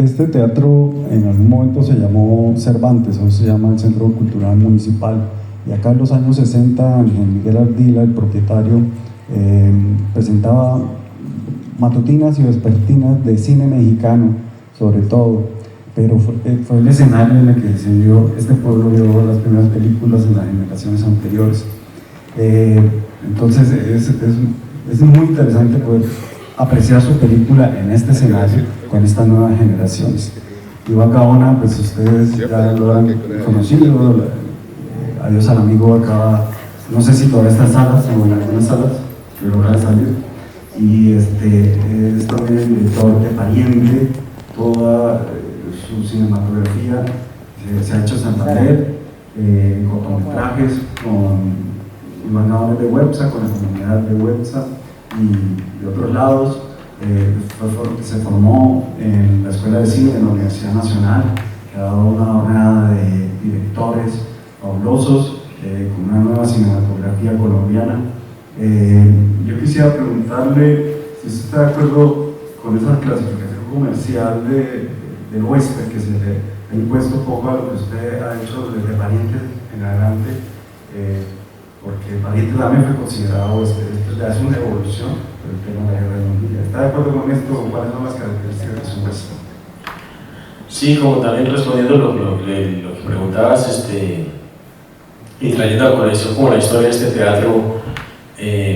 Este teatro en algún momento se llamó Cervantes, hoy se llama el Centro Cultural Municipal, y acá en los años 60 Ángel Miguel Ardila, el propietario, presentaba matutinas y vespertinas de cine mexicano, sobre todo, pero fue el escenario en el que se vio, este pueblo vio las primeras películas en las generaciones anteriores. Entonces es muy interesante poder apreciar su película en este escenario con estas nuevas generaciones. Iván Gaona, pues ustedes ya lo han conocido, Adiós al amigo acaba, no sé si todavía está en salas o en algunas salas, pero va a salir. Y es también el director de Pariente, toda su cinematografía se ha hecho en Santander, cortometrajes con Iván Gaona de Websa, con la comunidad de Websa y de otros lados. Se formó en la Escuela de Cine de la Universidad Nacional, que ha dado una jornada de directores fabulosos, con una nueva cinematografía colombiana. Yo quisiera preguntarle si usted está de acuerdo con esa clasificación comercial del western que se le ha impuesto un poco a lo que usted ha hecho desde Parientes en adelante, porque Parientes también fue considerado western. Esto ya es una evolución del tema de la guerra mundial. ¿Está de acuerdo con esto? ¿Cuáles son las características de su western? Sí, como también respondiendo lo que preguntabas, y trayendo a conexión como la historia de este teatro,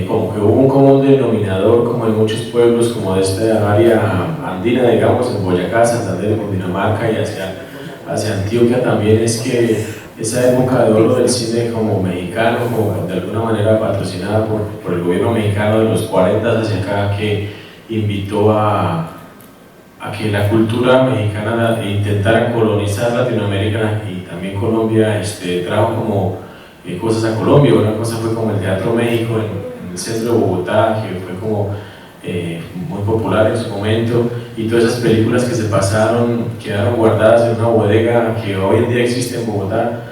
como que hubo un común denominador, como en muchos pueblos, como de esta área andina, digamos, en Boyacá, Santander, Cundinamarca y hacia Antioquia también, es que esa época de oro del cine como mexicano, como de alguna manera patrocinada por el gobierno mexicano de los 40 hacia acá, que invitó a que la cultura mexicana intentara colonizar Latinoamérica y también Colombia, trajo como cosas a Colombia. Una cosa fue como el Teatro México en el centro de Bogotá, que fue como muy popular en su momento, y todas esas películas que se pasaron quedaron guardadas en una bodega que hoy en día existe en Bogotá,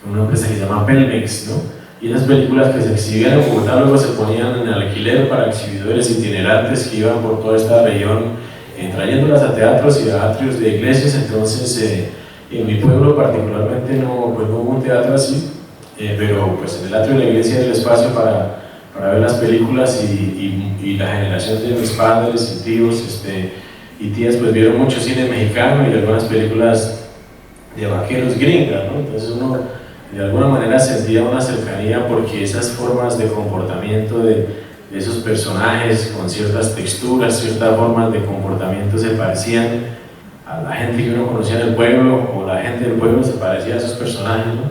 una empresa que se llama Pelmex, ¿no? Y esas películas que se exhibían en Bogotá luego se ponían en alquiler para exhibidores itinerantes que iban por toda esta región, trayéndolas a teatros y a atrios de iglesias. Entonces en mi pueblo particularmente no hubo un teatro así, pero pues en el atrio de la iglesia era el espacio para ver las películas, y la generación de mis padres y tíos y tías pues vieron mucho cine mexicano y algunas películas de vaqueros gringas, ¿no? Entonces uno de alguna manera sentía una cercanía porque esas formas de comportamiento de esos personajes con ciertas texturas, ciertas formas de comportamiento se parecían a la gente que uno conocía en el pueblo, o la gente del pueblo se parecía a esos personajes, ¿no?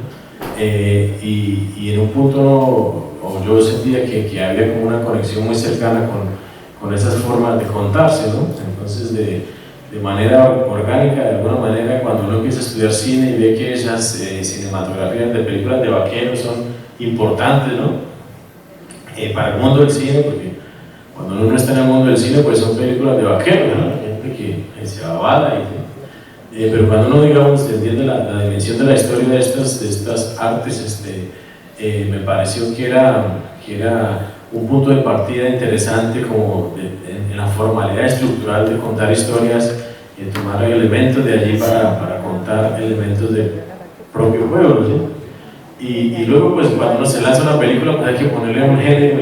Y en un punto yo sentía que había como una conexión muy cercana con esas formas de contarse, ¿no? Entonces de manera orgánica, de alguna manera, cuando uno empieza a estudiar cine y ve que esas cinematografías de películas de vaqueros son importantes, ¿no? Para el mundo del cine, porque cuando uno está en el mundo del cine pues son películas de vaqueros, ¿no? Gente que se avala pero cuando uno, digamos, entiende la dimensión de la historia de estas artes, me pareció que era un punto de partida interesante como en la formalidad estructural de contar historias y de tomar elementos de allí para contar elementos del propio pueblo, ¿sí? Y luego pues cuando uno se lanza una película pues hay que ponerle un género,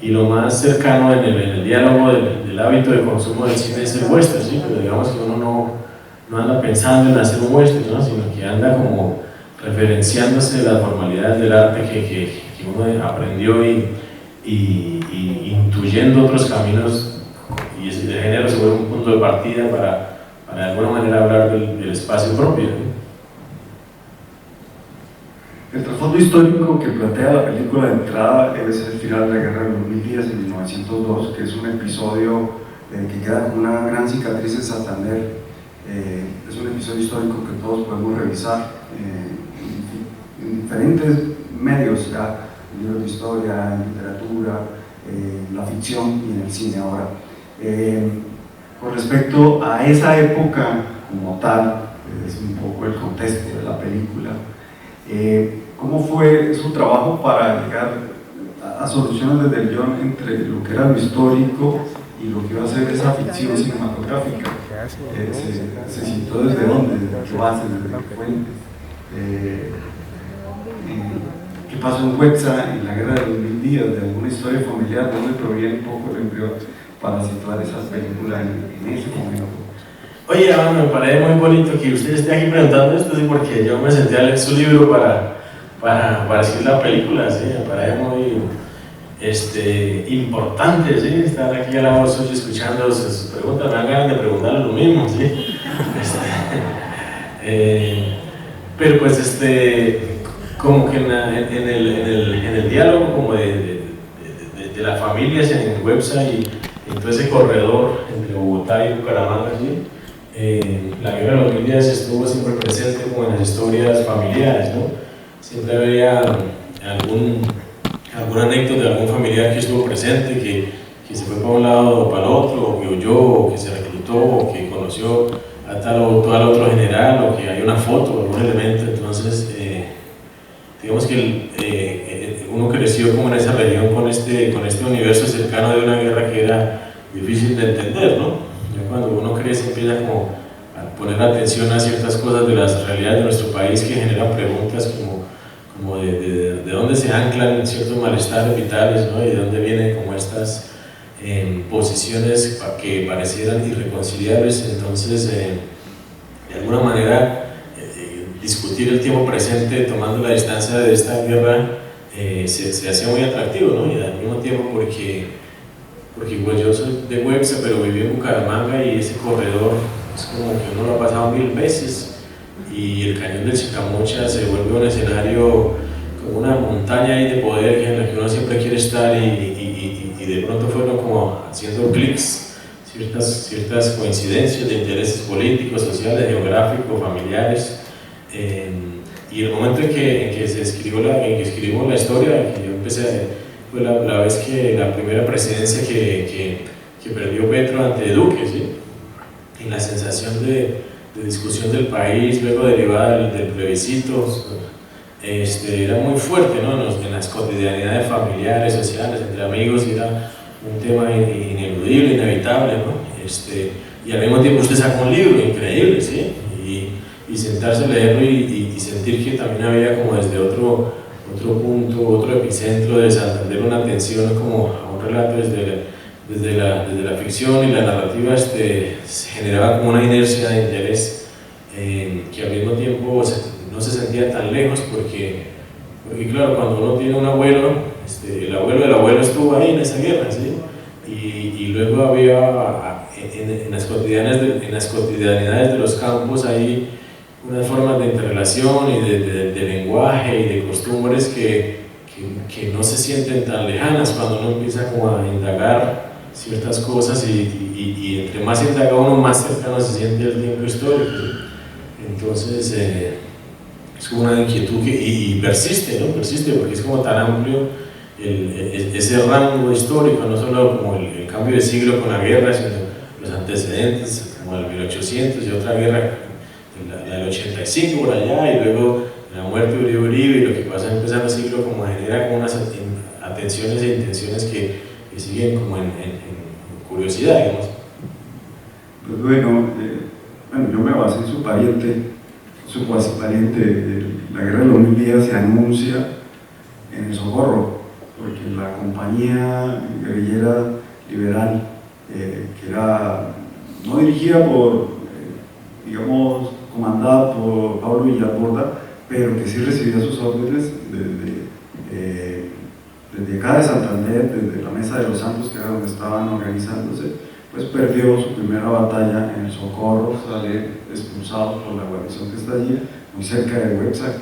y lo más cercano en el diálogo del hábito de consumo del cine es el western, ¿sí? Pero digamos que uno no anda pensando en hacer un western, ¿no? Sino que anda como referenciándose las formalidades del arte que uno aprendió y intuyendo otros caminos, y ese género se vuelve un punto de partida para de alguna manera hablar del espacio propio, ¿no? El trasfondo histórico que plantea la película de entrada es el final de la guerra de los 1000 días en 1902, que es un episodio que queda como una gran cicatriz en Santander. Es un episodio histórico que todos podemos revisar en diferentes medios, ya, en libros de historia, en literatura, en la ficción y en el cine ahora. Con respecto a esa época como tal, es un poco el contexto de la película. ¿Cómo fue su trabajo para llegar a soluciones desde el guión entre lo que era lo histórico y lo que iba a ser esa ficción cinematográfica se citó desde dónde, desde qué bases, desde qué fuentes. ¿Qué pasó en Huexa en la guerra de los 1000 días? De alguna historia familiar, de dónde proviene un poco el embrión para situar esas películas en ese momento. Oye, me parece muy bonito que usted esté aquí preguntando esto, ¿sí? Porque yo me senté a leer su libro para escribir la película, ¿sí? Me parece muy importante, ¿sí? Estar aquí a la voz hoy escuchando sus preguntas, me dan ganas de preguntarle lo mismo, ¿sí? Pero pues como que en el diálogo como de las familias en website y en todo ese corredor entre Bogotá y Bucaramanga, ¿sí? La guerra de los 1000 días estuvo siempre presente como en las historias familiares, ¿no? Siempre había alguna anécdota de algún familiar que estuvo presente, que se fue para un lado o para el otro, o que huyó, o que se reclutó, o que conoció a tal o tal otro general, o que hay una foto o algún elemento. Entonces, digamos que uno creció como en esa región con este universo cercano de una guerra que era difícil de entender, ¿no? Ya cuando uno crece empieza como a poner atención a ciertas cosas de las realidades de nuestro país que generan preguntas como de dónde se anclan ciertos malestares vitales, ¿no? Y de dónde vienen como estas posiciones que parecieran irreconciliables. Entonces, de alguna manera, discutir el tiempo presente tomando la distancia de esta guerra se hacía muy atractivo, ¿no? Y al mismo tiempo porque pues yo soy de Websa, pero viví en Bucaramanga y ese corredor es como que uno lo ha pasado 1000 veces y el cañón del Chicamocha se vuelve un escenario como una montaña ahí de poder en la que uno siempre quiere estar y de pronto fueron como haciendo clics ciertas coincidencias de intereses políticos, sociales, geográficos, familiares. Y el momento en que escribimos la historia, que yo empecé, fue la vez que la primera presidencia que perdió Petro ante Duque, ¿sí? Y la sensación de discusión del país, luego derivada del plebiscito, era muy fuerte, ¿no? En las cotidianidades familiares, sociales, entre amigos, era un tema ineludible, inevitable, ¿no? Y al mismo tiempo usted sacó un libro increíble, ¿sí? Y sentarse a leerlo y sentir que también había como desde otro punto, otro epicentro de Santander, una atención como a un relato desde la ficción y la narrativa, se generaba como una inercia de interés que al mismo tiempo no se sentía tan lejos porque claro, cuando uno tiene un abuelo, el abuelo del abuelo estuvo ahí en esa guerra, ¿sí? Y luego había en las cotidianidades de los campos ahí unas formas de interrelación y de lenguaje y de costumbres que no se sienten tan lejanas cuando uno empieza como a indagar ciertas cosas y entre más indaga uno, más cercano se siente el tiempo histórico. Entonces es como una inquietud y persiste, ¿no? Persiste porque es como tan amplio ese rango histórico, no solo como el cambio de siglo con la guerra, sino los antecedentes, como el 1800 y otra guerra, la del 85 por allá, y luego la muerte de Uribe y lo que pasa empezando el siglo, como genera como unas atenciones e intenciones que siguen como en curiosidad, digamos. Pues bueno, yo me basé en su cuasi pariente. La guerra de los 1000 días se anuncia en el Socorro, porque la compañía guerrillera liberal, que era no dirigida por, digamos, comandada por Pablo Villarborda, pero que sí recibía sus órdenes desde acá de Santander, desde la Mesa de los Santos, que era donde estaban organizándose, pues perdió su primera batalla en el Socorro, sale expulsado por la guarnición que está allí, muy cerca de Huepsa,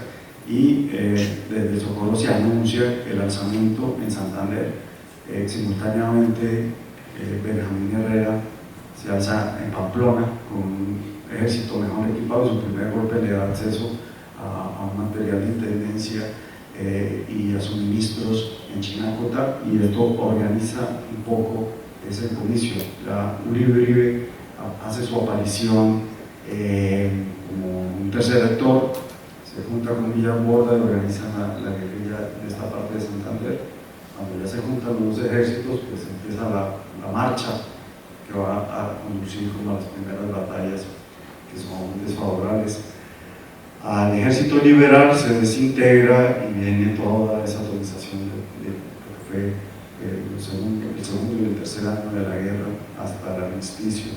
y desde el Socorro se anuncia el alzamiento en Santander. Simultáneamente Benjamín Herrera se alza en Pamplona con un ejército mejor equipado. Su primer golpe le da acceso a un material de intendencia y a suministros en Chinacota, y esto organiza un poco ese comicio. Uribe hace su aparición como un tercer actor, se junta con Villarborda y organizan la guerrilla de esta parte de Santander. Cuando ya se juntan los dos ejércitos, pues empieza la marcha que va a conducir como a las primeras batallas que son desfavorables al ejército liberal, se desintegra y viene toda esa atomización de lo que fue el segundo y el tercer año de la guerra hasta el armisticio.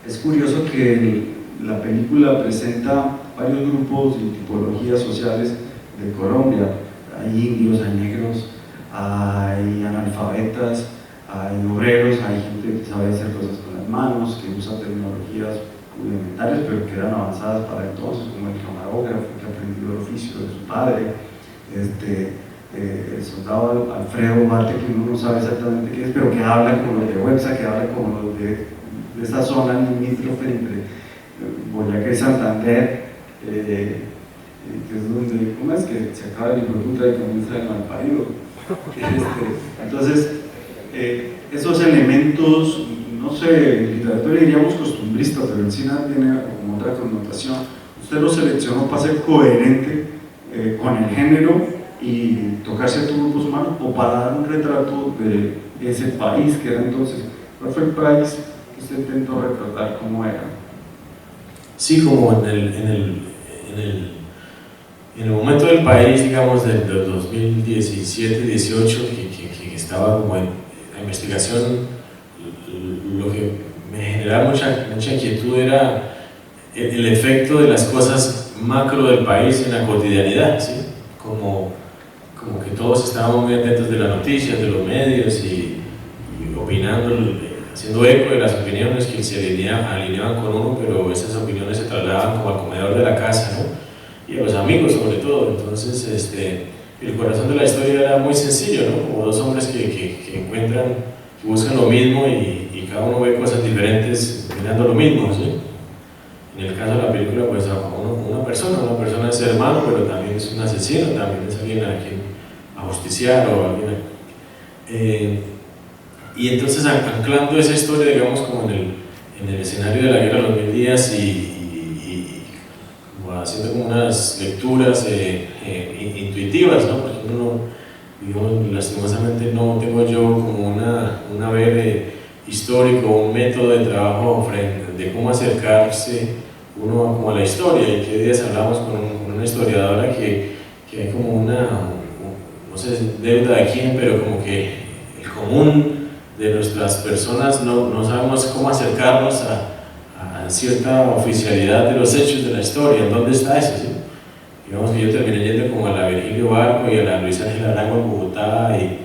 Es curioso que la película presenta varios grupos y tipologías sociales de Colombia. Hay indios, hay negros, hay analfabetas, hay obreros, hay gente que sabe hacer cosas con las manos, que usa tecnologías rudimentarias pero que eran avanzadas para entonces, como el camarógrafo que aprendió el oficio de su padre, el soldado Alfredo Marte, que uno no sabe exactamente qué es, pero que habla como los de Websa, que habla como los de esa zona limítrofe entre Boyacá y Santander, que es donde, ¿cómo es que se acaba el hijueputa y comienza el malparido? Entonces, esos elementos, no sé, en literatura diríamos costumbristas, pero en cine tiene como otra connotación. Usted lo seleccionó para ser coherente con el género y tocar ciertos grupos humanos, o para dar un retrato de ese país que era entonces. ¿Cuál fue el país que usted intentó retratar? ¿Cómo era? Sí, como en el momento del país, digamos, del 2017-18, que estaba como en la investigación, lo que me generaba mucha inquietud era el efecto de las cosas macro del país en la cotidianidad, ¿sí? Como que todos estábamos muy atentos de las noticias, de los medios y opinando, haciendo eco de las opiniones que se alineaban con uno, pero esas opiniones se trasladaban como al comedor de la casa, ¿no? Y a los amigos sobre todo. Entonces el corazón de la historia era muy sencillo, ¿no? Como dos hombres que encuentran, que buscan lo mismo y cada uno ve cosas diferentes mirando lo mismo, ¿sí? En el caso de la película, pues una persona es hermano, pero también es un asesino, también es alguien a quien justiciar o alguien. Y entonces anclando esa historia, digamos, como en el escenario de la guerra de los 1000 días y como haciendo como unas lecturas intuitivas, ¿no? Porque uno, digamos, lastimosamente no tengo yo como un haber histórico, un método de trabajo de cómo acercarse uno como a la historia. Y que días hablamos con una historiadora que hay como no sé deuda de quién, pero como que el común de nuestras personas no sabemos cómo acercarnos a cierta oficialidad de los hechos de la historia. ¿Dónde está eso? ¿Sí? Digamos que yo terminé yendo como a la Virgilio Barco y a la Luis Ángel Arango en Bogotá y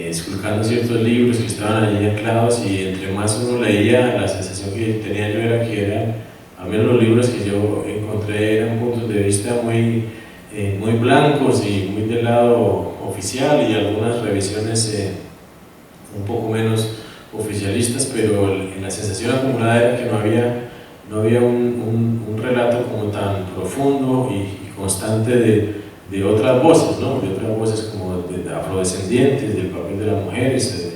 esculcando ciertos libros que estaban allí anclados, y entre más uno leía, la sensación que tenía yo era que eran, al menos los libros que yo encontré, eran puntos de vista muy blancos y muy del lado oficial, y algunas revisiones un poco menos oficialistas, pero la sensación acumulada era que no había un relato como tan profundo y constante de otras voces, ¿no? De otras voces como de afrodescendientes, del papel de las mujeres,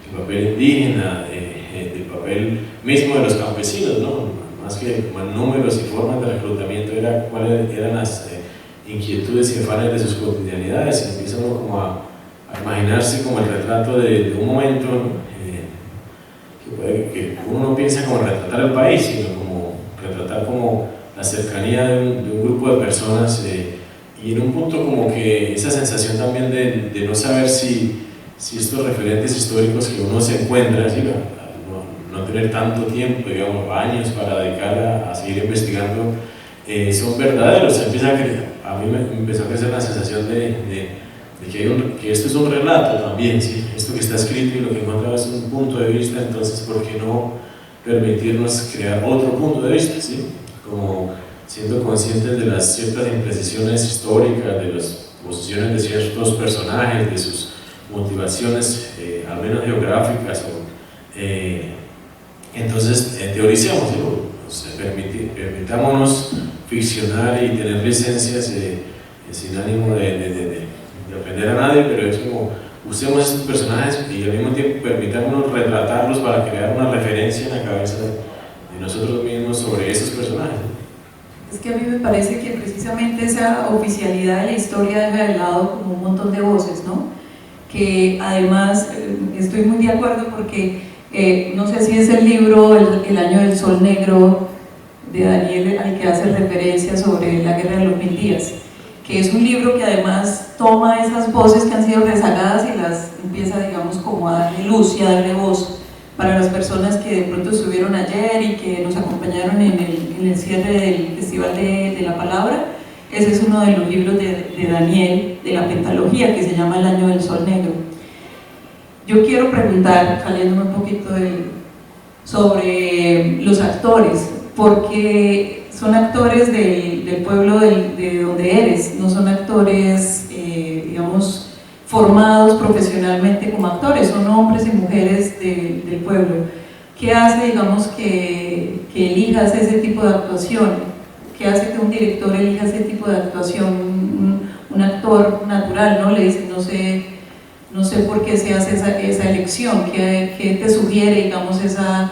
del papel indígena, del papel mismo de los campesinos, ¿no? Más que números y formas de reclutamiento, cuáles eran las inquietudes y afanes de sus cotidianidades. Y empieza uno como a imaginarse como el retrato de un momento que uno no piensa como retratar el país, sino como retratar como la cercanía de un grupo de personas, y en un punto como que esa sensación también de no saber si estos referentes históricos que uno se encuentra, ¿sí? No tener tanto tiempo, digamos, años para dedicar a seguir investigando, son verdaderos. A mí me empezó a crecer la sensación de que esto es un relato también, ¿sí? Esto que está escrito y lo que encontramos es un punto de vista. Entonces, ¿por qué no permitirnos crear otro punto de vista, ¿sí? Como siendo conscientes de las ciertas imprecisiones históricas, de las posiciones de ciertos personajes, de sus motivaciones, al menos geográficas, entonces teoricemos, ¿no? O sea, permitámonos ficcionar y tener licencias sin ánimo de ofender a nadie, pero es como usemos estos personajes y al mismo tiempo permitámonos retratarlos para crear una referencia en la cabeza de nosotros mismos sobre esos personajes. Es que a mí me parece que precisamente esa oficialidad de la historia deja de lado como un montón de voces, ¿no? Que además estoy muy de acuerdo porque No sé si es el libro El año del sol negro de Daniel al que hace referencia sobre la guerra de los 1000 días, que es un libro que además toma esas voces que han sido rezagadas y las empieza, digamos, como a darle luz y a darle voz para las personas que de pronto estuvieron ayer y que nos acompañaron en el cierre del Festival de la Palabra. Ese es uno de los libros de Daniel, de la pentalogía, que se llama El año del sol negro. Yo quiero preguntar, saliéndome un poquito sobre los actores, porque son actores del pueblo de donde eres, no son actores, digamos, formados profesionalmente como actores, son hombres y mujeres del pueblo. ¿Qué hace, digamos, que elijas ese tipo de actuación? ¿Qué hace que un director elija ese tipo de actuación? Un actor natural, ¿no? Le dice, no sé por qué se hace esa elección, ¿qué te sugiere, digamos, esa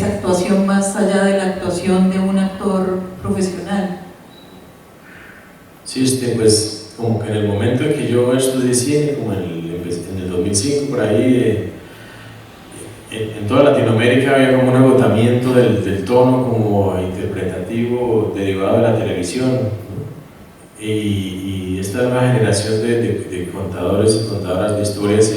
actuación más allá de la actuación de un actor profesional? Sí, pues como que en el momento en que yo estudié cine, como en el 2005, por ahí, en toda Latinoamérica había como un agotamiento del tono como interpretativo derivado de la televisión, ¿no? Y esta nueva generación de contadores y contadoras de historias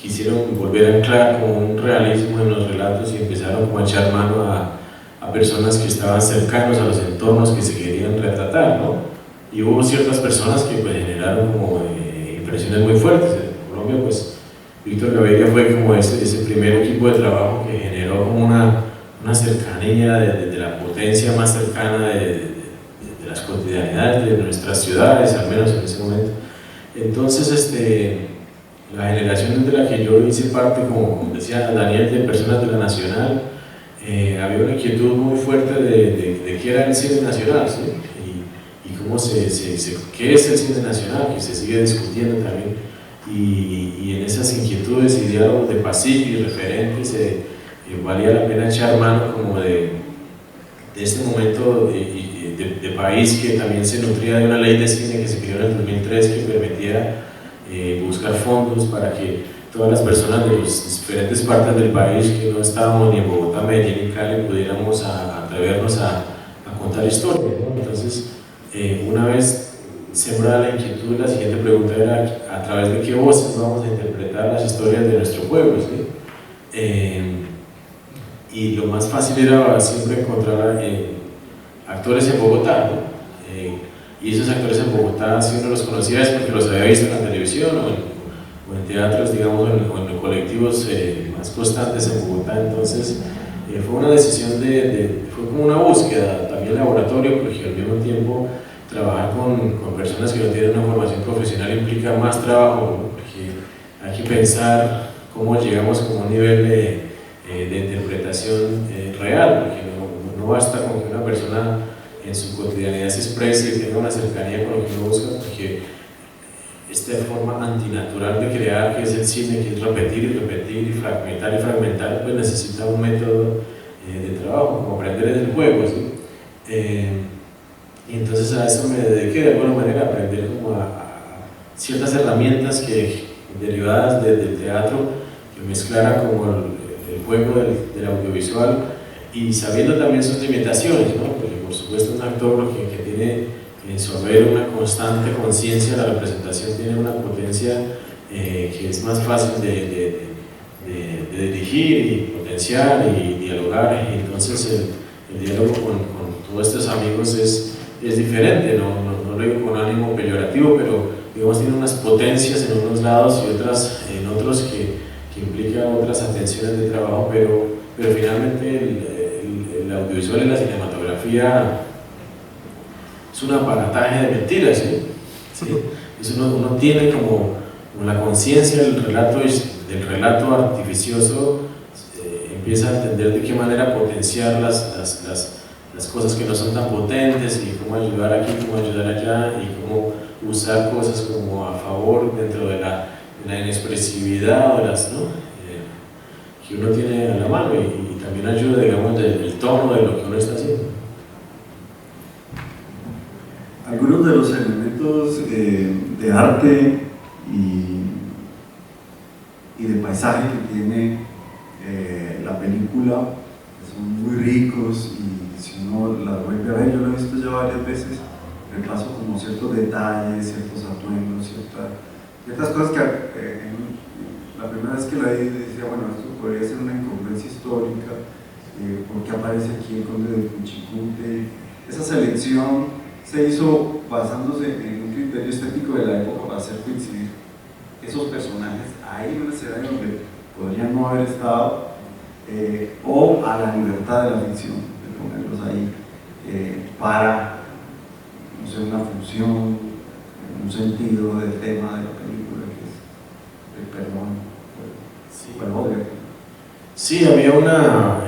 quisieron volver a anclar como un realismo en los relatos y empezaron como a echar mano a personas que estaban cercanos a los entornos que se querían retratar, ¿no? Y hubo ciertas personas que pues, generaron como impresiones muy fuertes. En Colombia, pues Víctor Gaviria fue como ese primer equipo de trabajo que generó como una cercanía de la potencia más cercana de las cotidianidades de nuestras ciudades, al menos en ese momento. Entonces, la generación de la que yo hice parte, como decía Daniel, de personas de la Nacional, había una inquietud muy fuerte de qué era el cine nacional, ¿sí? Y cómo qué es el cine nacional, que se sigue discutiendo también. Y en esas inquietudes y diálogos de pasillo y referentes valía la pena echar mano como de este momento de país que también se nutría de una ley de cine que se creó en el 2003 que permitía buscar fondos para que todas las personas de las diferentes partes del país que no estábamos ni en Bogotá, Medellín ni Cali pudiéramos atrevernos a contar historias, ¿no? Entonces, una vez sembrada la inquietud, la siguiente pregunta era a través de qué voces vamos a interpretar las historias de nuestro pueblo, ¿sí? Y lo más fácil era siempre encontrar actores en Bogotá, ¿no? Y esos actores en Bogotá, si uno los conocía es porque los había visto en la televisión o en teatros, digamos, o en los colectivos más constantes en Bogotá. Entonces fue una decisión fue como una búsqueda, también laboratorio, porque al mismo tiempo trabajar con personas que no tienen una formación profesional implica más trabajo, ¿no? Porque hay que pensar cómo llegamos como a un nivel de interpretación real, porque no basta con que una persona en su cotidianidad se exprese y tenga una cercanía con lo que uno busca, porque esta forma antinatural de crear, que es el cine, que es repetir y repetir y fragmentar, pues necesita un método de trabajo, como aprender en el juego, ¿sí? Y entonces a eso me dediqué de alguna manera a aprender como a ciertas herramientas derivadas del teatro, que mezclaran como el juego del audiovisual y sabiendo también sus limitaciones, ¿no? Porque por supuesto un actor que tiene en su haber una constante conciencia de la representación tiene una potencia que es más fácil de dirigir y potenciar y dialogar, y entonces el diálogo con todos estos amigos es diferente, no lo digo con ánimo peyorativo, pero digamos tiene unas potencias en unos lados y otras en otros que implican otras atenciones de trabajo, pero finalmente el audiovisual y la cinematografía es un aparataje de mentiras, ¿sí? ¿Sí? Eso uno tiene como la conciencia del relato artificioso, empieza a entender de qué manera potenciar las cosas que no son tan potentes y cómo ayudar aquí, cómo ayudar allá y cómo usar cosas como a favor dentro de la inexpresividad o ¿no? Que uno tiene a la mano y también ayuda, digamos, del tono de lo que uno está haciendo. Algunos de los elementos de arte y de paisaje que tiene la película, son muy ricos y si uno la vuelve a ver, yo lo he visto ya varias veces, repaso como ciertos detalles, ciertos atuendos, ciertas cosas que la primera vez que la vi decía, bueno, esto podría ser una incongruencia histórica, porque aparece aquí el conde de Cuchicute. Esa selección se hizo basándose en un criterio estético de la época para hacer coincidir esos personajes ahí en un escenario donde podrían no haber estado, o a la libertad de la ficción, de ponerlos ahí para, no sé, una función, un sentido del tema de la película, que es el perdón, el odio. Sí, había una...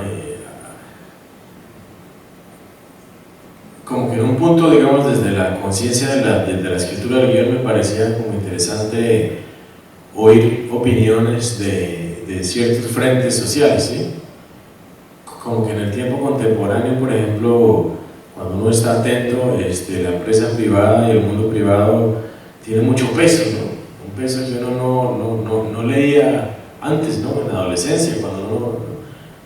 como que en un punto, digamos, desde la conciencia de la escritura del guión me parecía como interesante oír opiniones de ciertos frentes sociales, ¿sí? Como que en el tiempo contemporáneo, por ejemplo, cuando uno está atento, la empresa privada y el mundo privado tiene mucho peso, ¿no? Un peso que uno no leía antes, ¿no? En la adolescencia, cuando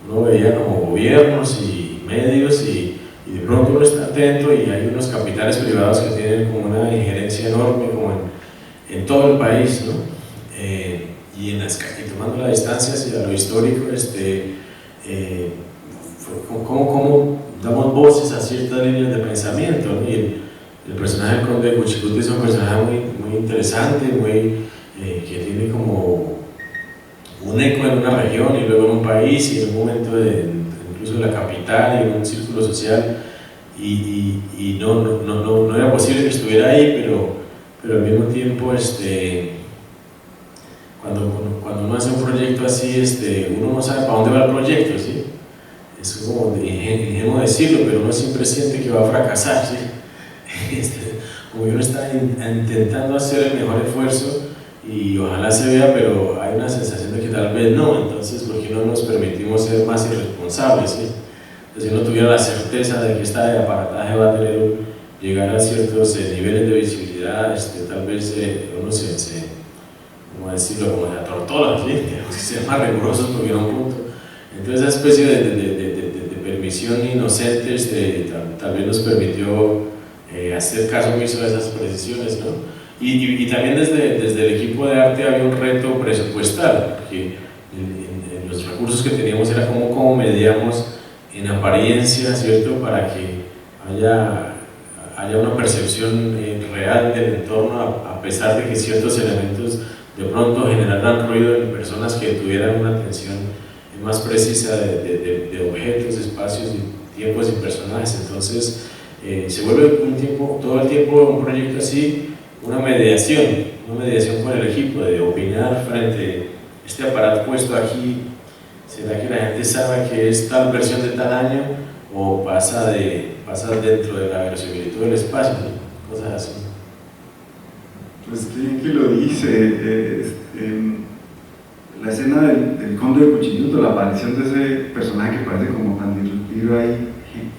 uno veía como gobiernos y medios y de pronto uno está atento y hay unos capitales privados que tienen como una injerencia enorme como en todo el país, ¿no? Y tomando la distancia hacia lo histórico, cómo damos voces a ciertas líneas de pensamiento, ¿no? Y el personaje del conde de Cuchicute es un personaje muy interesante, que tiene como un eco en una región y luego en un país y en un momento incluso en la capital y en un círculo social, y no era posible que estuviera ahí, pero al mismo tiempo cuando uno hace un proyecto así, uno no sabe para dónde va el proyecto, ¿sí? Es como ingenuo decirlo, pero uno siempre siente que va a fracasar, ¿sí? Como que uno está intentando hacer el mejor esfuerzo y ojalá se vea, pero hay una sensación de que tal vez no. Entonces, ¿por qué no nos permitimos ser más irresponsables, ¿sí? Si uno tuviera la certeza de que este aparataje va a llegar a ciertos niveles de visibilidad, tal vez uno ¿cómo decirlo? Como se atortola, ¿sí? Tenemos que ser más rigurosos porque no un punto. Entonces, esa especie de permisión inocente tal vez nos permitió hacer caso omiso de esas precisiones, ¿no? Y también desde el equipo de arte había un reto presupuestal, porque en los recursos que teníamos era cómo mediamos en apariencia, ¿cierto? Para que haya una percepción real del entorno, a pesar de que ciertos elementos de pronto generaran ruido en personas que tuvieran una atención más precisa de objetos, espacios, tiempos y personajes. Entonces se vuelve todo el tiempo un proyecto así, una mediación con el equipo, de opinar frente a este aparato puesto aquí. ¿Será que la gente sabe que es tal versión de tal año o pasa dentro de la verosimilitud del espacio, ¿no? Cosas así. Pues qué bien que lo dice. La escena del conde de Cuchilluto, la aparición de ese personaje que parece como tan disruptivo ahí,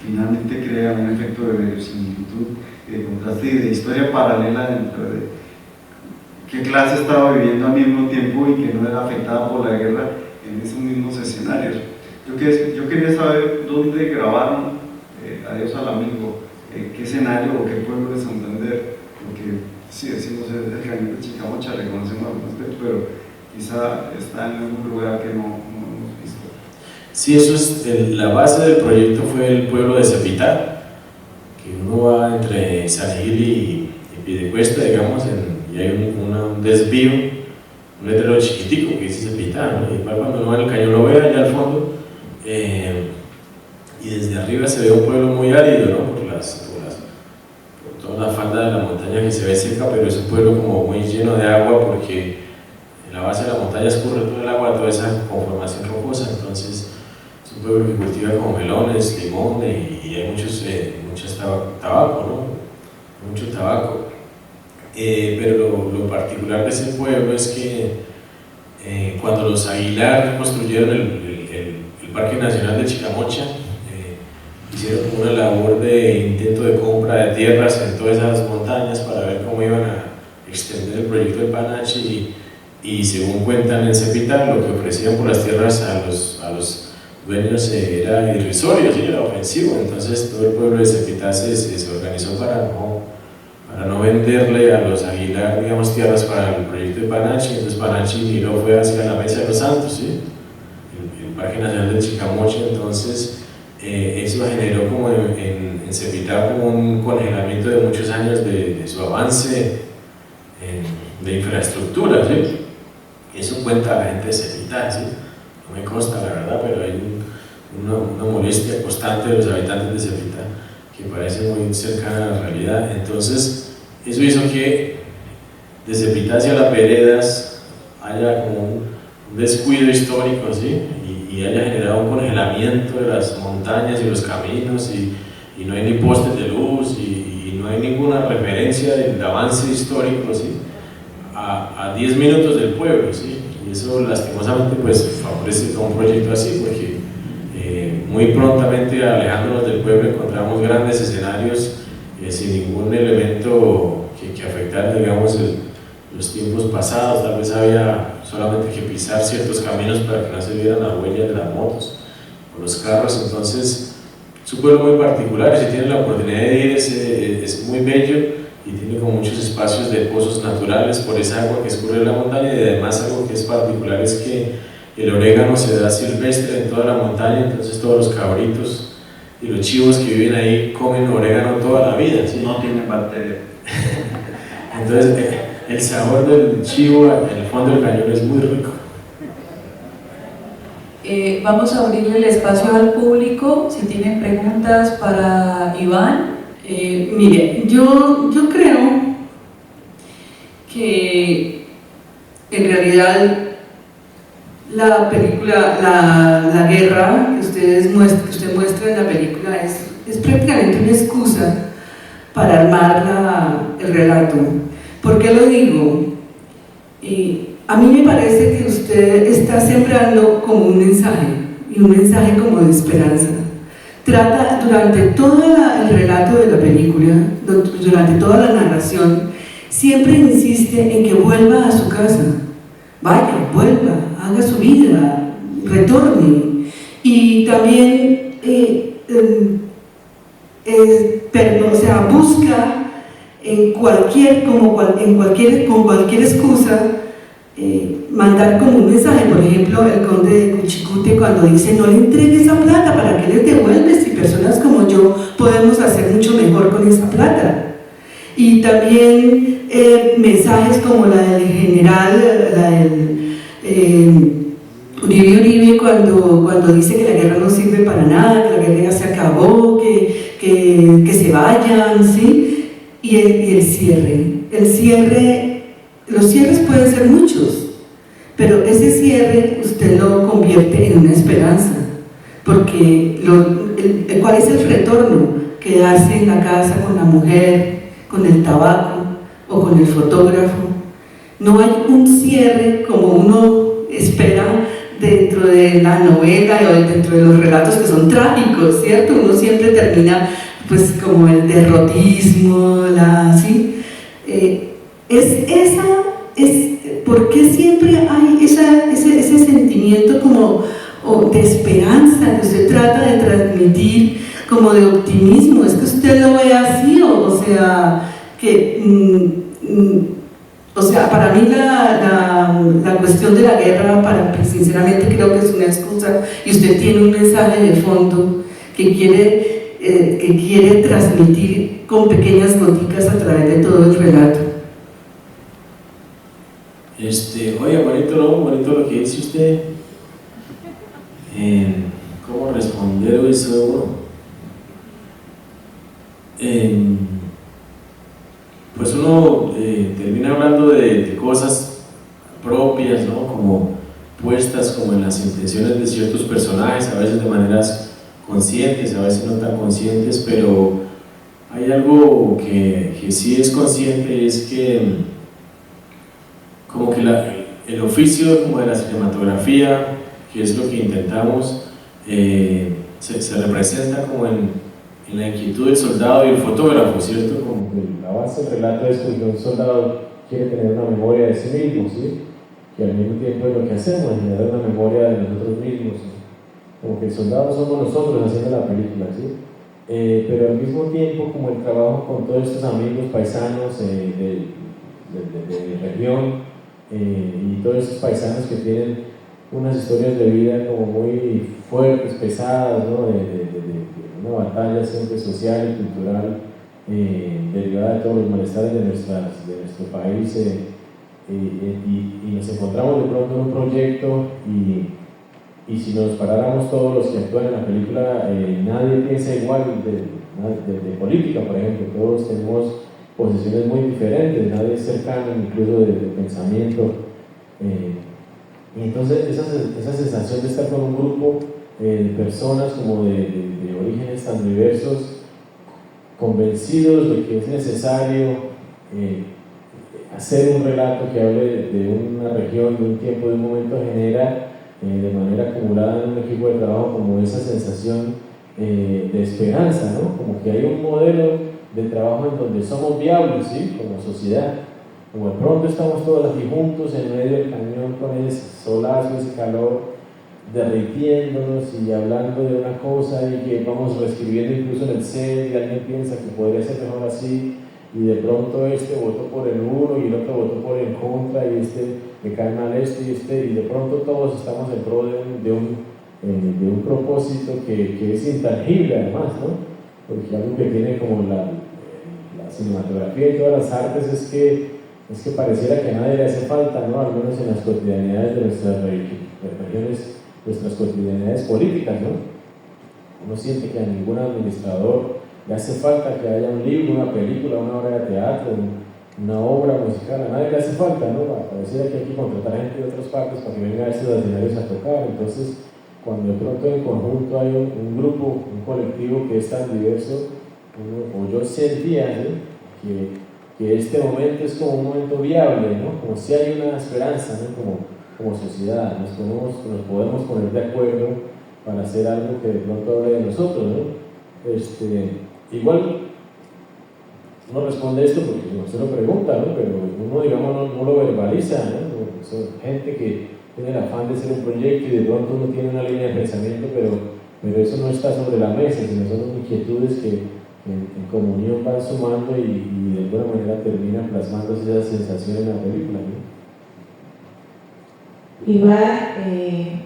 finalmente crea un efecto de verosimilitud, de contraste y de historia paralela dentro de qué clase estaba viviendo al mismo tiempo y que no era afectada por la guerra en esos mismos escenarios. Yo quería saber dónde grabaron Adiós al amigo, qué escenario o qué pueblo de Santander, porque sí decimos el cañón de Chicamocha, reconocemos algún aspecto, pero quizá está en algún lugar que no hemos visto. Sí, eso es la base del proyecto, fue el pueblo de Cepitá, que uno va entre San Gil y Piedecuesta, digamos, y hay un desvío, un letrero chiquitico que dice Cepitá, ¿no? Y cuando uno va en el cañón lo ve allá al fondo, y desde arriba se ve un pueblo muy árido, ¿no? Por toda la falda de la montaña que se ve seca, pero es un pueblo como muy lleno de agua, porque en la base de la montaña escurre todo el agua, toda esa conformación rocosa. Entonces es un pueblo que cultiva como melones, limón, y hay muchos tabaco, ¿no? Mucho tabaco. Pero lo particular de ese pueblo es que cuando los Aguilar construyeron el Parque Nacional de Chicamocha, hicieron como una labor de intento de compra de tierras en todas esas montañas para ver cómo iban a extender el proyecto de Panache, y según cuentan en Cepita, lo que ofrecían por las tierras a los dueños era irrisorio, ¿sí? Era ofensivo. Entonces todo el pueblo de Cepita se organizó para no venderle a los Aguilar, digamos, tierras para el proyecto de Panachi. Entonces Panachi miró, fue hacia la Mesa de los Santos, ¿sí? El Parque Nacional del Chicamocha. Entonces eso generó como en Cepita como un congelamiento de muchos años de su avance de infraestructura, ¿sí? Eso cuenta la gente de Cepita, ¿sí? No me consta la verdad, pero hay una molestia constante de los habitantes de Cepita que parece muy cercana a la realidad. Entonces eso hizo que de Cepita hacia las Veredas haya como un descuido histórico, ¿sí? Y haya generado un congelamiento de las montañas y los caminos, y no hay ni postes de luz, y no hay ninguna referencia del avance histórico, ¿sí? A 10 minutos del pueblo, ¿sí? Y eso lastimosamente pues favorece todo un proyecto así, porque muy prontamente, alejándonos del pueblo, encontramos grandes escenarios sin ningún elemento que afectara, digamos, los tiempos pasados. Tal vez había solamente que pisar ciertos caminos para que no se vieran las huellas de las motos o los carros. Entonces es un pueblo muy particular, y si tienen la oportunidad de ir es muy bello, y tiene como muchos espacios de pozos naturales por esa agua que escurre la montaña. Y además algo que es particular es que el orégano se da silvestre en toda la montaña. Entonces todos los cabritos y los chivos que viven ahí comen orégano toda la vida, ¿sí? No tiene bacteria. Entonces el sabor del chivo en el fondo del cañón es muy rico. Vamos a abrirle el espacio al público, si tienen preguntas para Iván. Mire, yo creo que en realidad la película, la guerra que usted muestra en la película es prácticamente una excusa para armar el relato. ¿Por qué lo digo? A mí me parece que usted está sembrando como un mensaje, y un mensaje como de esperanza. Trata durante todo el relato de la película, durante toda la narración, siempre insiste en que vuelva a su casa. Vaya, vuelva, haga su vida, retorne. Y también busca con cualquier excusa mandar como un mensaje. Por ejemplo, el conde de Cuchicute, cuando dice: no le entregue esa plata, ¿para qué les devuelves? Si personas como yo podemos hacer mucho mejor con esa plata. Y también mensajes como la del general, la del Uribe, cuando dice que la guerra no sirve para nada, que la guerra ya se acabó, que se vayan, ¿sí? Y el cierre. Los cierres pueden ser muchos, pero ese cierre usted lo convierte en una esperanza, porque ¿cuál es el retorno? Quedarse en la casa con la mujer, con el tabaco o con el fotógrafo. No hay un cierre como uno espera dentro de la novela o dentro de los relatos que son trágicos, ¿cierto? Uno siempre termina pues como el derrotismo, ¿sí? ¿Por qué siempre hay ese sentimiento como de esperanza que usted trata de transmitir, como de optimismo? ¿Es que usted lo ve así? O sea, para mí la cuestión de la guerra, sinceramente creo que es una excusa, y usted tiene un mensaje de fondo que quiere transmitir con pequeñas goticas a través de todo el relato. Oye, bonito lo que dice usted. ¿Cómo responder eso? Pues uno termina hablando de cosas propias, ¿no? Como puestas como en las intenciones de ciertos personajes, a veces de maneras conscientes, a veces no tan conscientes, pero hay algo que sí es consciente, y es que como que el oficio como de la cinematografía, que es lo que intentamos, se representa como en la inquietud del soldado y el fotógrafo, ¿cierto? Como que la base del relato es que un soldado quiere tener una memoria de sí mismo, ¿sí? que al mismo tiempo es lo que hacemos, generar una memoria de nosotros mismos, como que soldados somos nosotros haciendo la película, ¿sí? Pero al mismo tiempo como el trabajo con todos estos amigos paisanos de mi región y todos estos paisanos que tienen unas historias de vida como muy fuertes, pesadas, ¿no? de una batalla siempre social y cultural derivada de todos los malestares de nuestro país y nos encontramos de pronto en un proyecto y si nos paráramos todos los que actúan en la película, nadie piensa igual de política, por ejemplo, todos tenemos posiciones muy diferentes, nadie es cercano incluso de pensamiento. Y entonces esa sensación de estar con un grupo de personas como de orígenes tan diversos, convencidos de que es necesario hacer un relato que hable de una región, de un tiempo, de un momento, genera de manera acumulada en un equipo de trabajo como esa sensación de esperanza, ¿no? Como que hay un modelo de trabajo en donde somos viables, ¿sí? Como sociedad. Como de pronto estamos todos aquí juntos en medio del cañón con ese solazo, ese calor, derritiéndonos y hablando de una cosa y que vamos reescribiendo incluso en el set y alguien piensa que podría ser mejor así y de pronto este votó por el uno y el otro votó por el contra y este le cae mal y de pronto todos estamos en pro de un propósito que es intangible además, ¿no? Porque algo que tiene como la cinematografía y todas las artes es que pareciera que a nadie le hace falta, ¿no? Al menos en las cotidianidades de nuestras regiones, nuestras cotidianidades políticas, ¿no? Uno siente que a ningún administrador le hace falta que haya un libro, una película, una obra de teatro, una obra musical, a nadie le hace falta, ¿no? Pareciera que hay que contratar gente de otras partes para que venga a estos escenarios a tocar. Entonces, cuando de pronto en conjunto hay un grupo, un colectivo que es tan diverso, o yo sentía, ¿sí? que este momento es como un momento viable, ¿no? Como si hay una esperanza, ¿no? Como sociedad, nos podemos poner de acuerdo para hacer algo que de pronto hable de nosotros, ¿no? Igual uno responde esto porque no se lo pregunta, ¿no? Pero uno, digamos, no lo verbaliza, ¿no? Son gente que tiene el afán de hacer un proyecto y de pronto uno tiene una línea de pensamiento, pero eso no está sobre la mesa, sino son inquietudes que en comunión van sumando y de alguna manera terminan plasmándose esa sensación en la película, ¿no?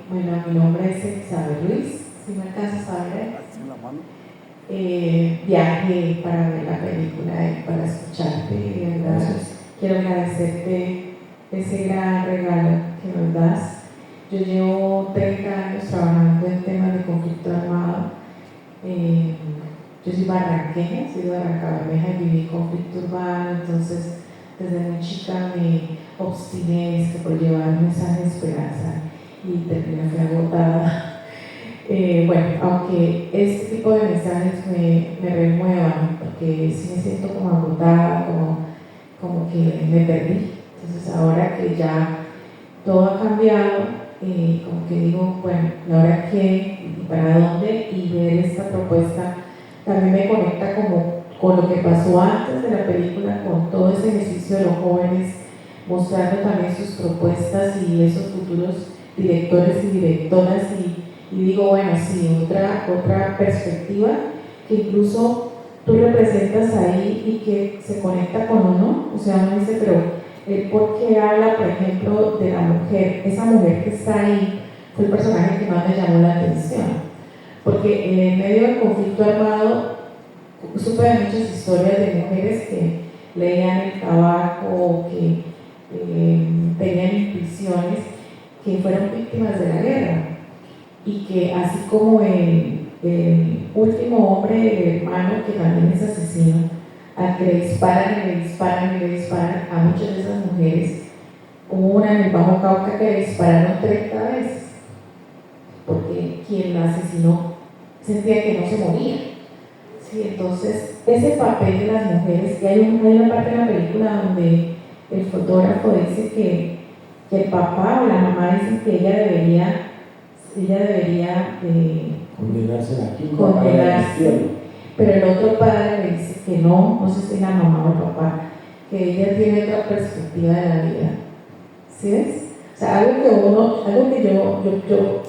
Bueno, mi nombre es Elizabeth Ruiz, si me alcanzas a ver. Viaje para ver la película y para escucharte, de verdad. Quiero agradecerte ese gran regalo que nos das. Yo llevo 30 años trabajando en temas de conflicto armado. Yo soy barranqueña, soy de Barrancabermeja y viví conflicto urbano, entonces desde muy chica me obstiné por llevar un mensaje de esperanza y terminé fui agotada. Bueno, aunque este tipo de mensajes me remuevan, porque sí me siento como agotada, como que me perdí. Entonces ahora que ya todo ha cambiado, como que digo, bueno, ¿y ahora qué? ¿Y para dónde? Y ver esta propuesta también me conecta como con lo que pasó antes de la película, con todo ese ejercicio de los jóvenes, mostrando también sus propuestas y esos futuros directores y directoras y digo, bueno, sí, otra perspectiva que incluso tú representas ahí y que se conecta con uno, o sea, uno dice, pero ¿por qué habla, por ejemplo, de la mujer? Esa mujer que está ahí fue el personaje que más me llamó la atención, porque en medio del conflicto armado supe de muchas historias de mujeres que leían el tabaco, que tenían intuiciones, que fueron víctimas de la guerra y que así como el último hombre, el hermano que también es asesino, al que le disparan y le disparan y le disparan a muchas de esas mujeres, hubo una en el Bajo Cauca que le dispararon 30 veces porque quien la asesinó sentía que no se moría. Sí, entonces ese papel de las mujeres, y hay una parte de la película donde el fotógrafo dice que el papá o la mamá dicen que ella debería condenarse, pero el otro padre le dice que no sé si es la mamá o el papá, que ella tiene otra perspectiva de la vida. ¿Sí ves? O sea, algo que yo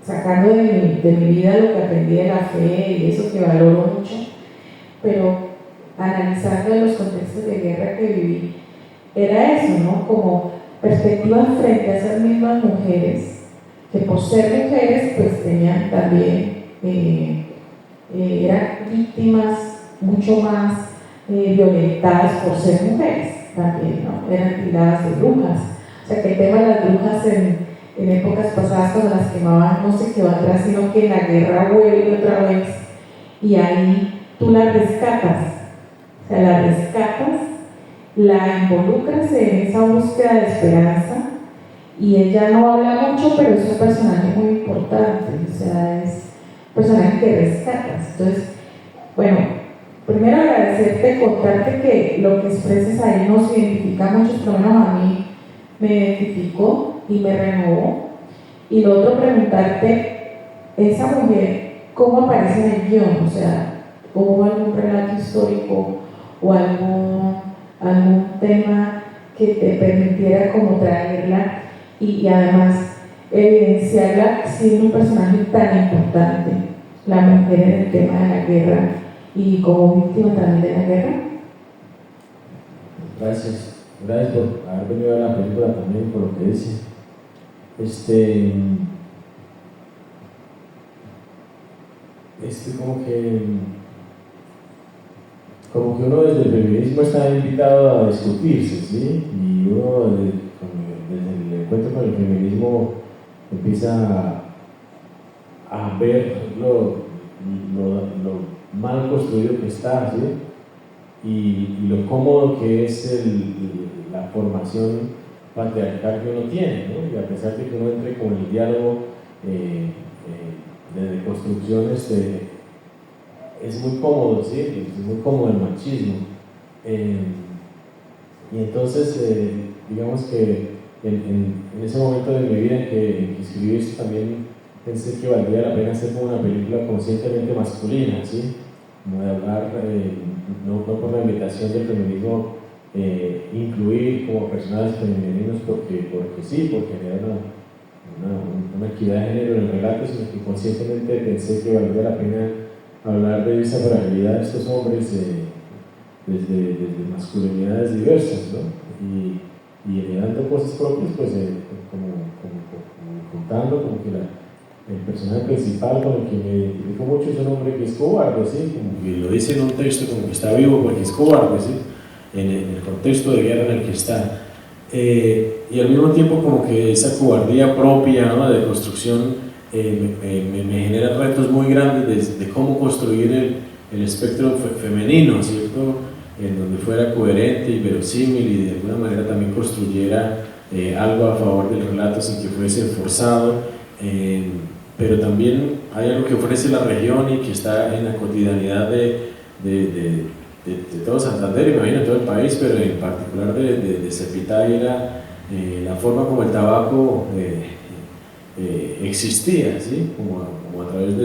sacando de mi vida lo que aprendí de la fe y eso que valoro mucho, pero analizando los contextos de guerra que viví, era eso, ¿no? Como perspectivas frente a esas mismas mujeres, que por ser mujeres, pues tenían también, eran víctimas mucho más violentadas por ser mujeres también, ¿no? Eran tiradas de brujas. O sea, que el tema de las brujas en épocas pasadas, cuando las quemaban, no se quedó atrás, sino que en la guerra vuelve otra vez y ahí tú la rescatas. O sea, la rescatas, la involucras en esa búsqueda de esperanza y ella no habla mucho, pero es un personaje muy importante, o sea, es un personaje que rescatas. Entonces, bueno, primero agradecerte, contarte que lo que expreses ahí nos identifica mucho, por lo menos a mí me identificó y me renovó. Y lo otro, preguntarte, esa mujer, ¿cómo aparece en el guión? O sea, ¿hubo algún relato histórico o algún tema que te permitiera como traerla y además evidenciarla siendo un personaje tan importante, la mujer en el tema de la guerra y como víctima también de la guerra? Gracias por haber venido a la película también, por lo que dice. Como que uno desde el feminismo está invitado a discutirse, ¿sí? Y uno desde el encuentro con el feminismo empieza a ver lo mal construido que está, ¿sí? Y lo cómodo que es la formación patriarcal que uno tiene, ¿no? Y a pesar de que uno entre con el diálogo de deconstrucciones, es muy cómodo, ¿sí? Es muy cómodo el machismo. Y entonces, digamos que en ese momento de mi vida en que escribí eso, también pensé que valdría la pena hacer como una película conscientemente masculina, ¿sí? Como de hablar, no por la invitación del feminismo, incluir como personajes femeninos porque sí, porque genera una equidad de género en el relato, sino que conscientemente pensé que valdría la pena hablar de esa fragilidad de estos hombres desde masculinidades diversas, ¿no? Y generando cosas propias, pues como contando como que el personaje principal con el que me identifico mucho es un hombre que es cobarde, ¿sí? Como que lo dice en un texto como que está vivo porque es cobarde, ¿sí? En el contexto de guerra en el que está. Y al mismo tiempo como que esa cobardía propia, ¿no? De construcción me genera retos muy grandes de cómo construir el espectro femenino, ¿cierto? En donde fuera coherente y verosímil y de alguna manera también construyera algo a favor del relato sin que fuese forzado, pero también hay algo que ofrece la región y que está en la cotidianidad de todo Santander y me imagino todo el país, pero en particular de Sepitaira, la forma como el tabaco existía, ¿sí? Como a través de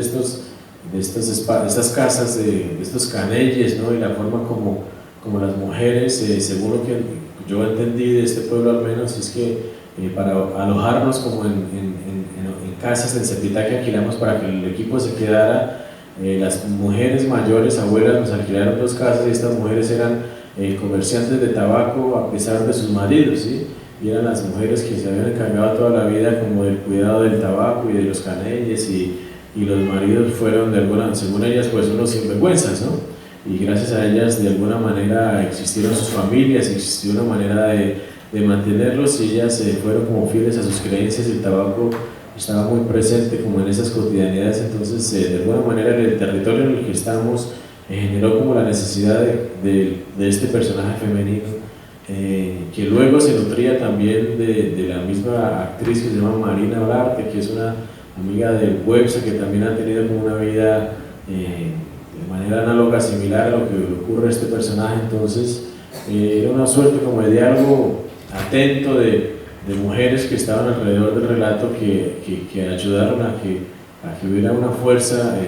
estas casas, de estos canelles, ¿no? Y la forma como las mujeres, según lo que yo entendí de este pueblo al menos, es que para alojarnos como en casas en Sepitaira que alquilamos para que el equipo se quedara, las mujeres mayores, abuelas, nos alquilaron 2 casas y estas mujeres eran comerciantes de tabaco a pesar de sus maridos, ¿sí? Y eran las mujeres que se habían encargado toda la vida como del cuidado del tabaco y de los canelles y los maridos fueron de alguna, según ellas, pues unos sinvergüenzas, ¿no? Y gracias a ellas de alguna manera existieron sus familias, existió una manera de mantenerlos y ellas fueron como fieles a sus creencias y el tabaco estaba muy presente como en esas cotidianidades. Entonces de alguna manera el territorio en el que estamos generó como la necesidad de este personaje femenino que luego se nutría también de la misma actriz que se llama Marina Olarte, que es una amiga del Websa que también ha tenido como una vida de manera análoga, similar a lo que ocurre a este personaje. Entonces era una suerte como de diálogo atento de mujeres que estaban alrededor del relato que ayudaron a que hubiera una fuerza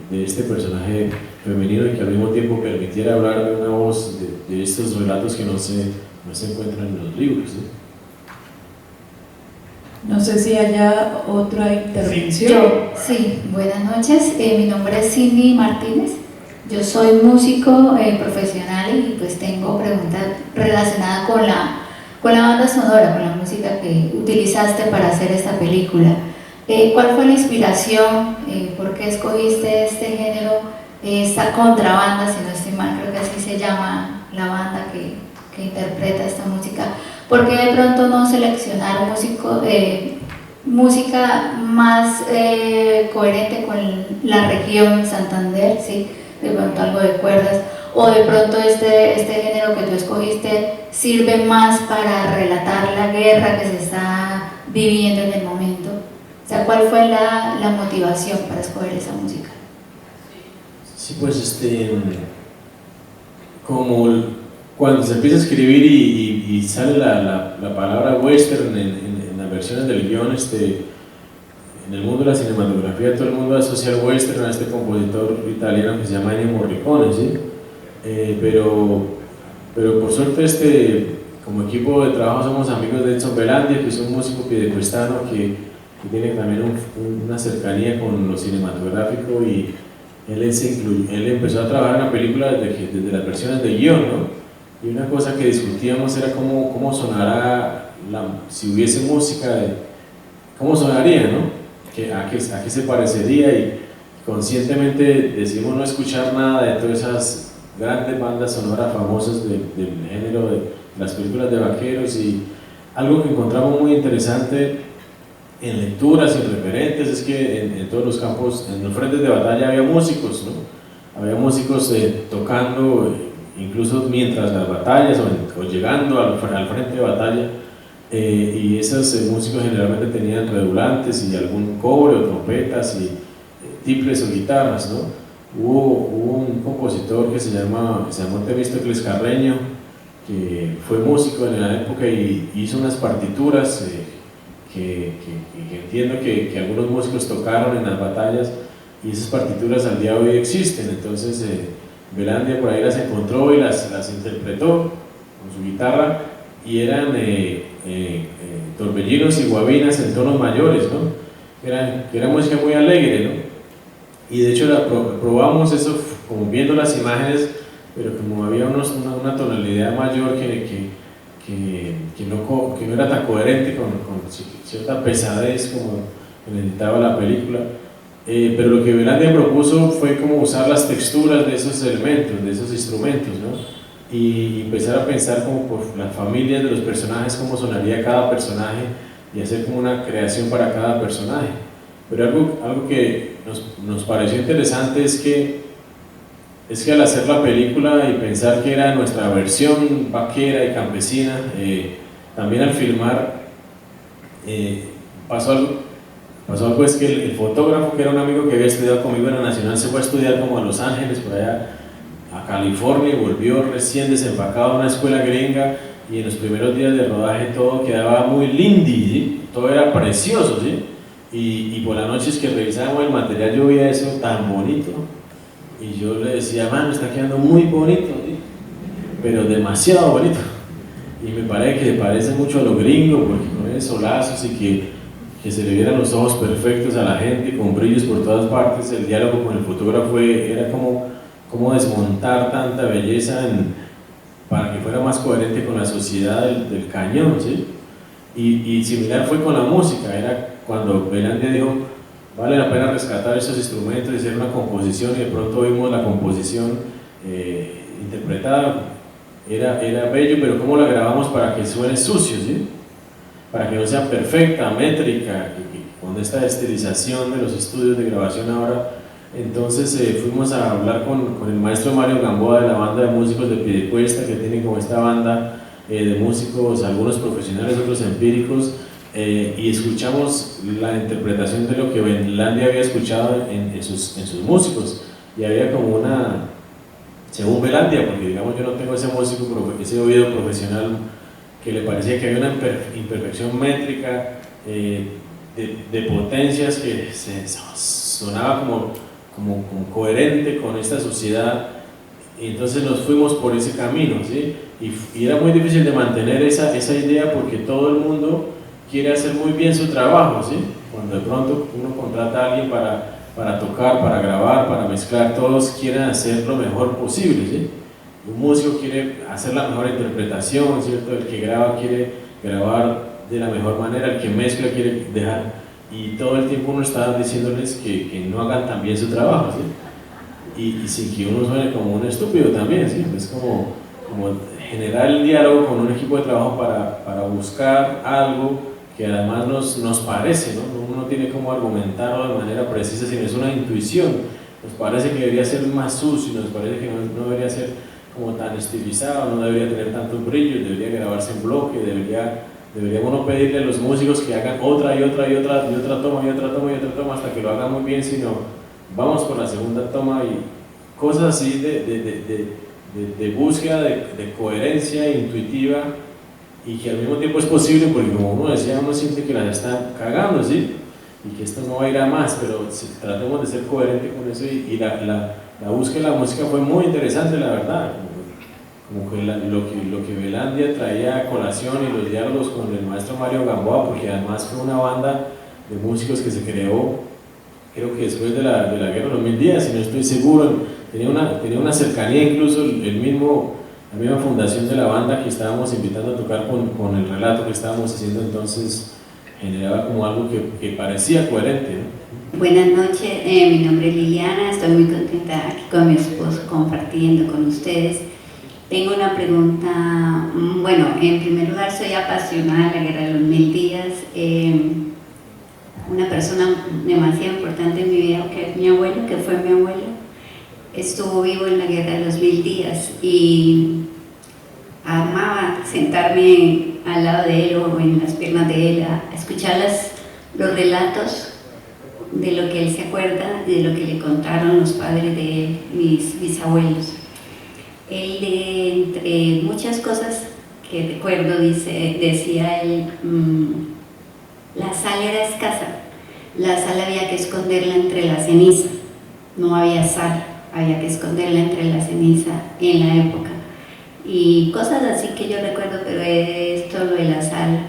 de este personaje femenino y que al mismo tiempo permitiera hablar de una voz de estos relatos que no se encuentran en los libros, ¿sí? No sé si haya otra intervención. Sí, buenas noches. Mi nombre es Cindy Martínez. Yo soy músico profesional y pues tengo preguntas relacionadas con la banda sonora, con la música que utilizaste para hacer esta película. ¿Cuál fue la inspiración? ¿Por qué escogiste este género? Esta contrabanda, si no estoy mal, creo que así se llama la banda que interpreta esta música. ¿Por qué de pronto no seleccionar música más coherente con la región Santander, ¿sí? De pronto algo de cuerdas, o de pronto este género que tú escogiste sirve más para relatar la guerra que se está viviendo en el momento? O sea, ¿cuál fue la motivación para escoger esa música? Sí, pues como cuando se empieza a escribir y sale la palabra western en las versiones del guión, en el mundo de la cinematografía todo el mundo asocia al western a este compositor italiano que se llama Ennio Morricone, ¿sí? Pero por suerte como equipo de trabajo somos amigos de Edson Belandia, que es un músico piedecuestano que tiene también una cercanía con lo cinematográfico, y él empezó a trabajar en la película desde las versiones de guión, ¿no? Y una cosa que discutíamos era cómo sonará, si hubiese música, cómo sonaría, ¿no? A qué se parecería, y conscientemente decidimos no escuchar nada de todas esas grandes bandas sonoras famosas del género de las películas de vaqueros, y algo que encontramos muy interesante en lecturas y referentes es que en todos los campos, en los frentes de batalla había músicos, ¿no? Había músicos tocando, incluso mientras las batallas o llegando al frente de batalla, y esos músicos generalmente tenían redoublantes y algún cobre o trompetas y tiples o guitarras, ¿no? Hubo un compositor que se llamó Temístocles Carreño, que fue músico en la época y hizo unas partituras que entiendo que algunos músicos tocaron en las batallas, y esas partituras al día de hoy existen. Entonces Belandia por ahí las encontró y las interpretó con su guitarra, y eran torbellinos y guabinas en tonos mayores, ¿no? Que era música muy alegre, ¿no? Y de hecho probamos eso como viendo las imágenes, pero como había una tonalidad mayor que no era tan coherente con cierta pesadez como necesitaba la película, pero lo que Belandia propuso fue como usar las texturas de esos elementos, de esos instrumentos, ¿no? Y empezar a pensar como por las familias de los personajes, cómo sonaría cada personaje, y hacer como una creación para cada personaje. Pero algo que nos pareció interesante es que al hacer la película y pensar que era nuestra versión vaquera y campesina, también al filmar pasó algo, es que el fotógrafo, que era un amigo que había estudiado conmigo en la Nacional, se fue a estudiar como a Los Ángeles, por allá a California, y volvió recién desempacado de una escuela gringa, y en los primeros días de rodaje todo quedaba muy lindo, ¿sí? Todo era precioso, ¿sí? Y por las noches que revisábamos el material yo veía eso tan bonito, y yo le decía, mano, está quedando muy bonito, ¿sí? Pero demasiado bonito, y me parece mucho a lo gringo, porque con esos lazos y que se le vieran los ojos perfectos a la gente, con brillos por todas partes. El diálogo con el fotógrafo era como desmontar tanta belleza para que fuera más coherente con la sociedad del cañón, ¿sí? Y similar fue con la música. Era cuando Belandia dijo, vale la pena rescatar esos instrumentos y hacer una composición, y de pronto vimos la composición interpretada. Era bello, pero ¿cómo la grabamos para que suene sucio, ¿sí? Para que no sea perfecta, métrica, con esta estilización de los estudios de grabación ahora. Entonces fuimos a hablar con el maestro Mario Gamboa, de la banda de músicos de Piedecuesta, que tiene como esta banda de músicos, algunos profesionales, otros empíricos, y escuchamos la interpretación de lo que Belandia había escuchado en sus músicos, y había como según Belandia, porque digamos yo no tengo ese oído profesional, que le parecía que había una imperfección métrica, de potencias, que sonaba como coherente con esta sociedad, y entonces nos fuimos por ese camino, ¿sí? Y era muy difícil de mantener esa idea, porque todo el mundo quiere hacer muy bien su trabajo, ¿sí? Cuando de pronto uno contrata a alguien para tocar, para grabar, para mezclar, todos quieren hacer lo mejor posible, ¿sí? Un músico quiere hacer la mejor interpretación, ¿cierto? El que graba quiere grabar de la mejor manera, el que mezcla quiere dejar, y todo el tiempo uno está diciéndoles que no hagan tan bien su trabajo, ¿sí? Y sin que uno suene como un estúpido también, ¿sí? Es como generar el diálogo con un equipo de trabajo para buscar algo que además nos parece, ¿no? Uno no tiene como argumentarlo de manera precisa, sino es una intuición. Nos parece que debería ser más sucio, nos parece que no debería ser como tan estilizado, no debería tener tanto brillo, debería grabarse en bloque, debería uno pedirle a los músicos que hagan otra y otra toma hasta que lo hagan muy bien, sino vamos por la segunda toma y cosas así de búsqueda de coherencia intuitiva, y que al mismo tiempo es posible porque, como uno decía, uno siente que las están cagando, ¿sí? Y que esto no va a ir a más, pero tratemos de ser coherentes con eso, y la búsqueda de la música fue muy interesante, la verdad, como que lo que Belandia traía a colación y los diálogos con el maestro Mario Gamboa, porque además fue una banda de músicos que se creó, creo que después de la guerra de los 1000 días, si no estoy seguro, tenía una cercanía, incluso la misma fundación de la banda que estábamos invitando a tocar con el relato que estábamos haciendo, entonces generaba como algo que parecía coherente, ¿no? Buenas noches, mi nombre es Liliana, estoy muy contenta aquí con mi esposo compartiendo con ustedes. Tengo una pregunta, bueno, en primer lugar soy apasionada de la Guerra de los 1000 días, una persona demasiado importante en mi vida, que es mi abuelo, que fue mi abuelo, estuvo vivo en la Guerra de los 1000 días y amaba sentarme al lado de él o en las piernas de él a escuchar los relatos de lo que él se acuerda y de lo que le contaron los padres de él, mis bisabuelos. Él, entre muchas cosas que recuerdo, decía él, la sal era escasa, la sal había que esconderla entre la ceniza, no había sal, había que esconderla entre la ceniza en la época. Y cosas así que yo recuerdo, pero esto, lo de la sal,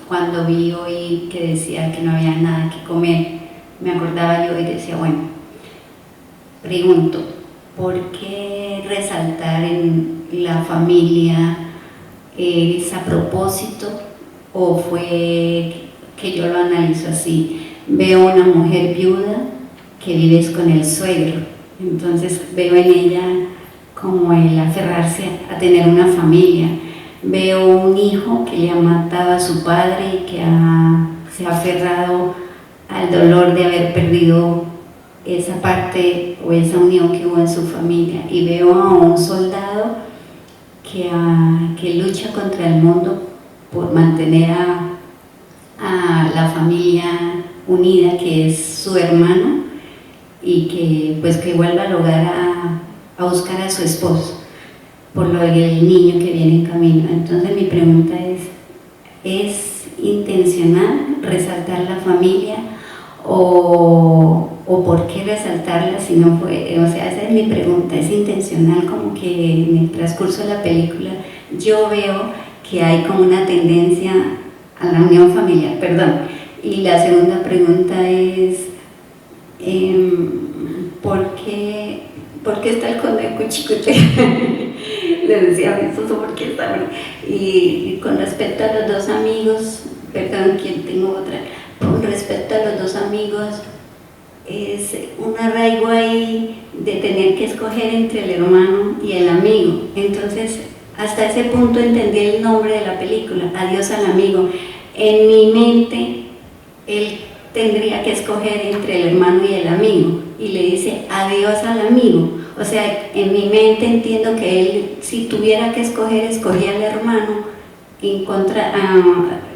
cuando vi hoy que decía que no había nada que comer, me acordaba yo y decía, bueno, pregunto, ¿por qué resaltar en la familia es a propósito o fue que yo lo analizo así? Veo una mujer viuda que vives con el suegro, entonces veo en ella como el aferrarse a tener una familia. Veo un hijo que le ha matado a su padre y que se ha aferrado al dolor de haber perdido esa parte o esa unión que hubo en su familia, y veo a un soldado que lucha contra el mundo por mantener a la familia unida, que es su hermano, y que vuelva al hogar a buscar a su esposo por lo del niño que viene en camino. Entonces mi pregunta ¿es intencional resaltar la familia o por qué resaltarla si no fue? O sea, esa es mi pregunta, ¿es intencional? Como que en el transcurso de la película yo veo que hay como una tendencia a la unión familiar, perdón. Y la segunda pregunta es ¿por qué está el conde de Cuchicute? Le decía a mi esposo, ¿por qué está? Y con respecto a los dos amigos, perdón, ¿quién tengo otra? Con respecto a los dos amigos, es un arraigo ahí de tener que escoger entre el hermano y el amigo. Entonces, hasta ese punto entendí el nombre de la película, Adiós al amigo. En mi mente, él tendría que escoger entre el hermano y el amigo, y le dice adiós al amigo. O sea, en mi mente entiendo que él, si tuviera que escoger, escogía al hermano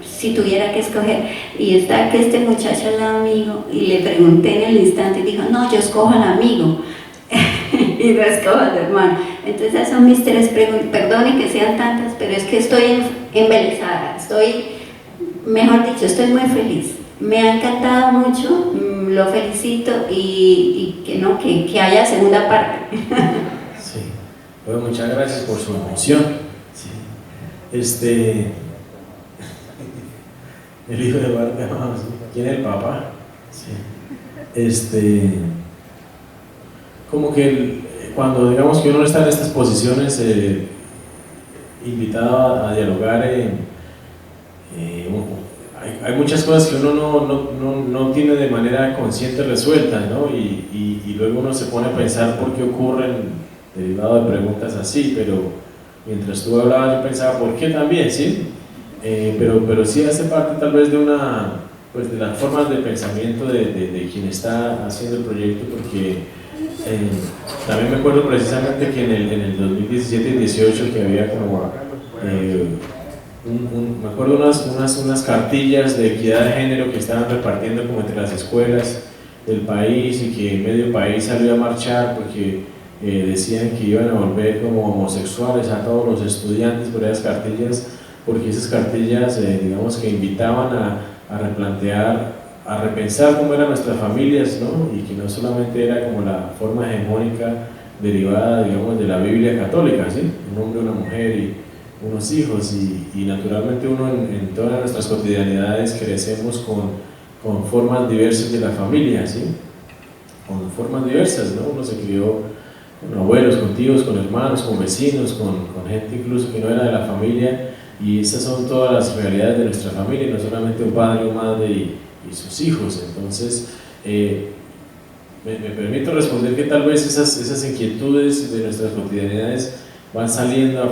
si tuviera que escoger. Y está que este muchacho al amigo, y le pregunté en el instante, y dijo, no, yo escojo al amigo y no escojo al hermano. Entonces esas son mis tres preguntas, perdone que sean tantas, pero es que estoy embelesada, mejor dicho, estoy muy feliz. Me ha encantado mucho, lo felicito, y que haya segunda parte. Sí, bueno, muchas gracias por su emoción. Sí. El hijo de Bartimeo, ¿sí? ¿Quién es el papá? Sí. Como que cuando digamos que uno está en estas posiciones invitado a dialogar, hay muchas cosas que uno no tiene de manera consciente resueltas, ¿no? Y luego uno se pone a pensar por qué ocurren derivado de preguntas así, pero mientras tú hablabas yo pensaba por qué también, ¿sí? Pero sí hace parte tal vez de pues de las formas de pensamiento de quien está haciendo el proyecto, porque también me acuerdo precisamente que en el 2017 y 2018 que había como me acuerdo unas cartillas de equidad de género que estaban repartiendo como entre las escuelas del país, y que medio país salió a marchar porque decían que iban a volver como homosexuales a todos los estudiantes por esas cartillas, porque esas cartillas digamos que invitaban a replantear, a repensar cómo eran nuestras familias, ¿no? Y que no solamente era como la forma hegemónica derivada, digamos, de la Biblia católica, ¿sí? Un hombre, una mujer y unos hijos, y naturalmente uno en todas nuestras cotidianidades crecemos con formas diversas de la familia, ¿sí? Con formas diversas, ¿no? Uno se crió con abuelos, con tíos, con hermanos, con vecinos, con gente incluso que no era de la familia, y esas son todas las realidades de nuestra familia, no solamente un padre, una madre y sus hijos. Entonces, me permito responder que tal vez esas inquietudes de nuestras cotidianidades van saliendo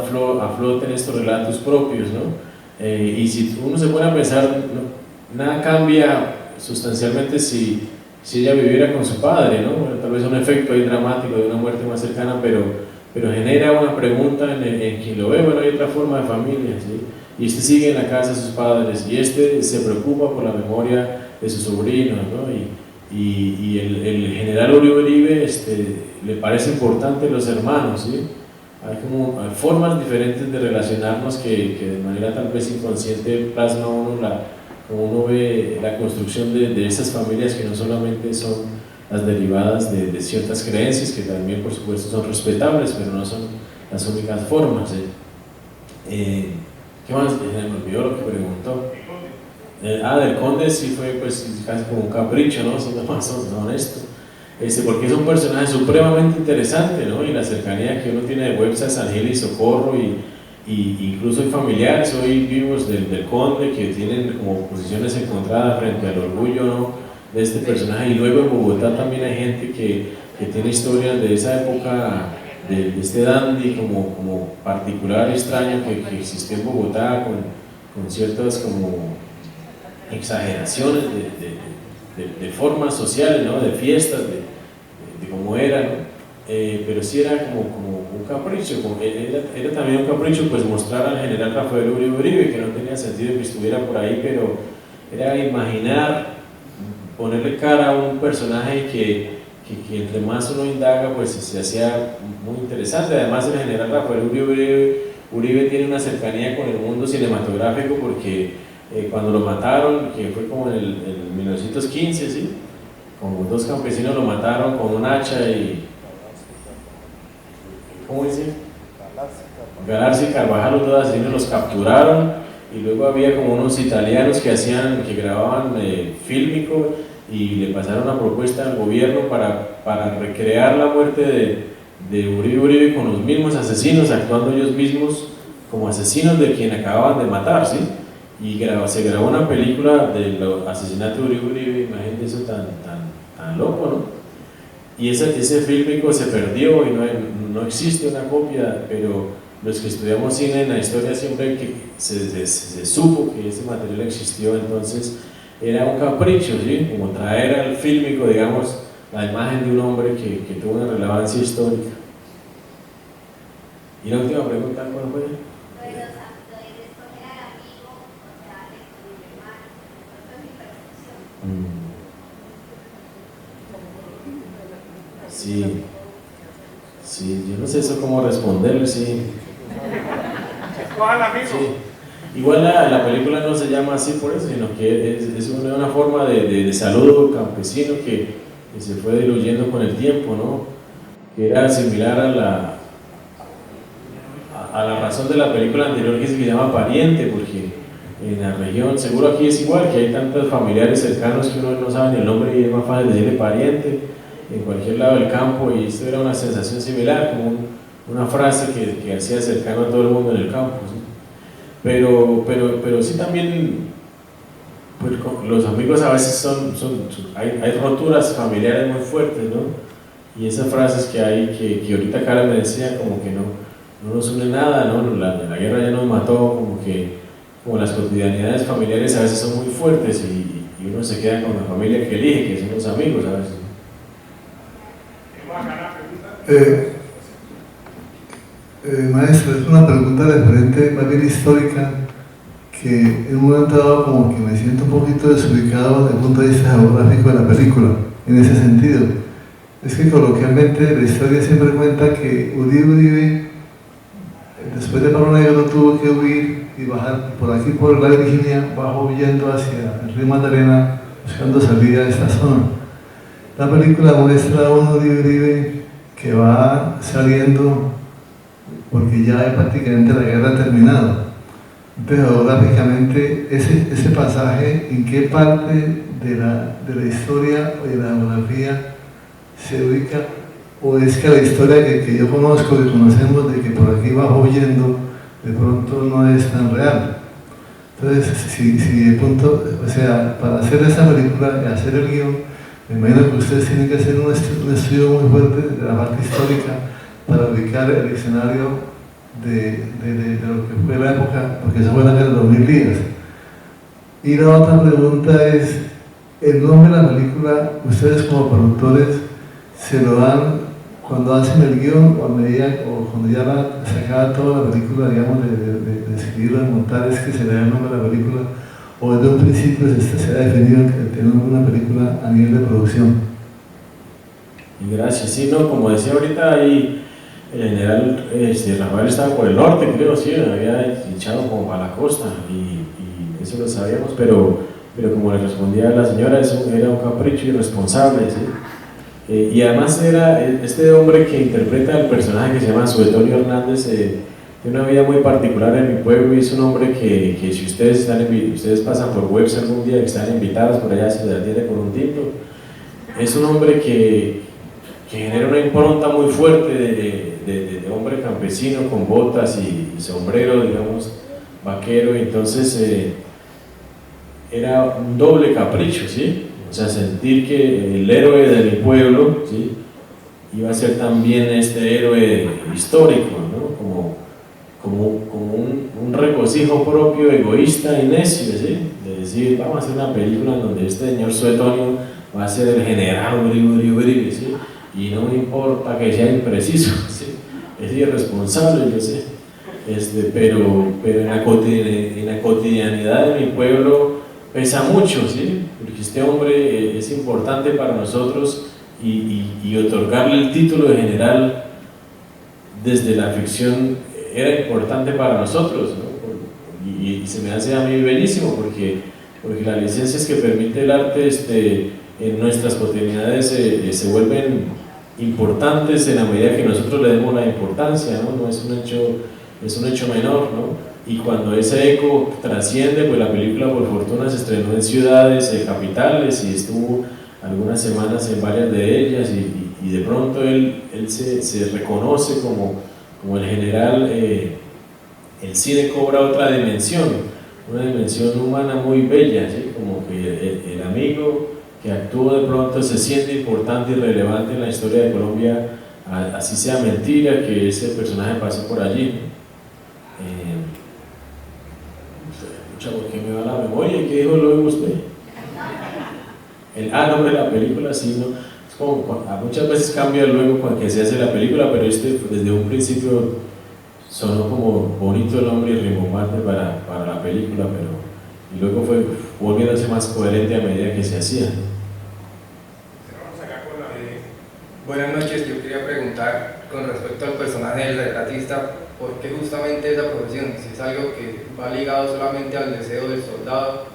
a flote en estos relatos propios, ¿no? Y si uno se pone a pensar, nada cambia sustancialmente si ella viviera con su padre, ¿no? Bueno, tal vez un efecto ahí dramático de una muerte más cercana, pero genera una pregunta en quien lo ve. Bueno, hay otra forma de familia, ¿sí? Y sigue en la casa de sus padres, y se preocupa por la memoria de sus sobrinos, ¿no? Y el general Uribe le parece importante los hermanos, ¿sí? Hay formas diferentes de relacionarnos que de manera tal vez inconsciente plasma como uno ve la construcción de esas familias, que no solamente son las derivadas de ciertas creencias, que también por supuesto son respetables, pero no son las únicas formas, ¿sí? ¿Qué más? Me olvidó lo que preguntó. Del Conde sí fue pues casi como un capricho, ¿no? Siendo más honesto. Porque es un personaje supremamente interesante, ¿no? Y la cercanía que uno tiene de Webster, San Gil y Socorro, y incluso hay familiares hoy vivos del Conde que tienen como posiciones encontradas frente al orgullo, ¿no? De este personaje. Y luego en Bogotá también hay gente que tiene historias de esa época, de este dandy como particular y extraño que existió en Bogotá, con ciertas como exageraciones de formas sociales, ¿no? De fiestas, de cómo era, ¿no? Pero sí era como un capricho, era también un capricho pues mostrar al general Rafael Uribe, que no tenía sentido que estuviera por ahí, pero era imaginar, ponerle cara a un personaje que entre más uno indaga pues se hacía muy interesante. Además el general Rafael Uribe tiene una cercanía con el mundo cinematográfico, porque cuando lo mataron, que fue como en el 1915, ¿sí? Como dos campesinos lo mataron con un hacha y... ¿cómo dice? Galarza y Carvajal, los dos asesinos, los capturaron, y luego había como unos italianos que grababan fílmico, y le pasaron una propuesta al gobierno para recrear la muerte de Uribe con los mismos asesinos, actuando ellos mismos como asesinos de quien acababan de matar, ¿sí? Y se grabó una película del asesinato de Uribe, imagínate eso tan loco, ¿no? Y ese fílmico se perdió y no existe una copia, pero los que estudiamos cine en la historia siempre que se supo que ese material existió. Entonces era un capricho, ¿sí? Como traer al fílmico, digamos, la imagen de un hombre que tuvo una relevancia histórica. Y la última pregunta, ¿cuál fue? Sí, yo no sé eso cómo responderle, sí. Sí. Igual la película no se llama así por eso, sino que es una forma de saludo campesino que se fue diluyendo con el tiempo, ¿no? Que era similar a la razón de la película anterior, que se llama Pariente, porque en la región. Seguro aquí es igual, que hay tantos familiares cercanos que uno no sabe ni el nombre y es más fácil decirle pariente en cualquier lado del campo, y esto era una sensación similar, como una frase que hacía cercano a todo el mundo en el campo, ¿sí? Pero sí también, pues, los amigos a veces hay roturas familiares muy fuertes, ¿no? Y esas frases que hay, que ahorita Cara me decía, como que no nos une nada, ¿no? La guerra ya nos mató, como las cotidianidades familiares a veces son muy fuertes y uno se queda con la familia que elige, que son los amigos a veces. Maestro, es una pregunta referente más bien histórica, que en un momento dado como que me siento un poquito desubicado desde el punto de vista geográfico de la película, en ese sentido. Es que coloquialmente la historia siempre cuenta que Uribe, después de Pablo Negro, tuvo que huir y bajar por aquí, por la Virginia, bajó huyendo hacia el río Magdalena, buscando salida de esta zona. La película muestra a un Uribe que va saliendo porque ya prácticamente la guerra ha terminado. Entonces, geográficamente, ese pasaje, ¿en qué parte de la historia o de la geografía se ubica? ¿O es que la historia que yo conozco, que conocemos, de que por aquí va huyendo, de pronto no es tan real? Entonces, si de punto, o sea, para hacer esa película y hacer el guión, me imagino que ustedes tienen que hacer un estudio muy fuerte de la parte histórica para ubicar el escenario de lo que fue la época, porque eso fue la guerra de los 1000 días. Y la otra pregunta es, el nombre de la película, ustedes como productores, ¿se lo dan cuando hacen el guión o a medida, o cuando ya se acaba toda la película, digamos, de escribirla, de montar, es que se le da el nombre a la película, o desde un principio se ha definido que tiene una película a nivel de producción? Y gracias, sí, no, como decía ahorita, ahí el general Rafael estaba por el norte, creo, sí, había echado como para la costa, y eso lo sabíamos, pero como le respondía a la señora, eso era un capricho irresponsable, ¿sí? Y además era este hombre que interpreta el personaje que se llama Suetonio Hernández, tiene una vida muy particular en mi pueblo, y es un hombre que si ustedes pasan por webs algún día, que están invitados por allá, se les atiende con un tinto. Es un hombre que genera una impronta muy fuerte de hombre campesino con botas y sombrero, digamos, vaquero, y entonces era un doble capricho, ¿sí? O sea, sentir que el héroe de mi pueblo, ¿sí?, iba a ser también este héroe histórico, ¿no? Como un regocijo propio, egoísta y necio, ¿sí? De decir, vamos a hacer una película en donde este señor Suetonio va a ser el general Uribe, ¿sí? Y no me importa que sea impreciso, ¿sí? Es irresponsable, yo sé, pero en la cotidianidad de mi pueblo pesa mucho, ¿sí? Porque este hombre es importante para nosotros, y otorgarle el título de general desde la ficción era importante para nosotros, ¿no? Y se me hace a mí bellísimo, porque las licencias que permite el arte en nuestras cotidianidades se vuelven importantes en la medida que nosotros le demos la importancia, ¿no? No es un hecho menor, ¿no? Y cuando ese eco trasciende, pues la película por fortuna se estrenó en ciudades capitales, y estuvo algunas semanas en varias de ellas, y de pronto él se reconoce como el general. El cine cobra otra dimensión, una dimensión humana muy bella, ¿sí? Como que el amigo que actúa de pronto se siente importante y relevante en la historia de Colombia, así sea mentira que ese personaje pasó por allí. ¿Por qué me va la memoria? ¿Qué dijo luego usted? El nombre de la película, sí, ¿no? Es como, muchas veces cambia luego cuando se hace la película, pero desde un principio sonó como bonito el nombre y rimbombante para la película, y luego fue volviéndose más coherente a medida que se hacía. Buenas noches, yo quería preguntar con respecto al personaje del retratista, ¿por qué justamente esa profesión? Si es algo que va ligado solamente al deseo del soldado,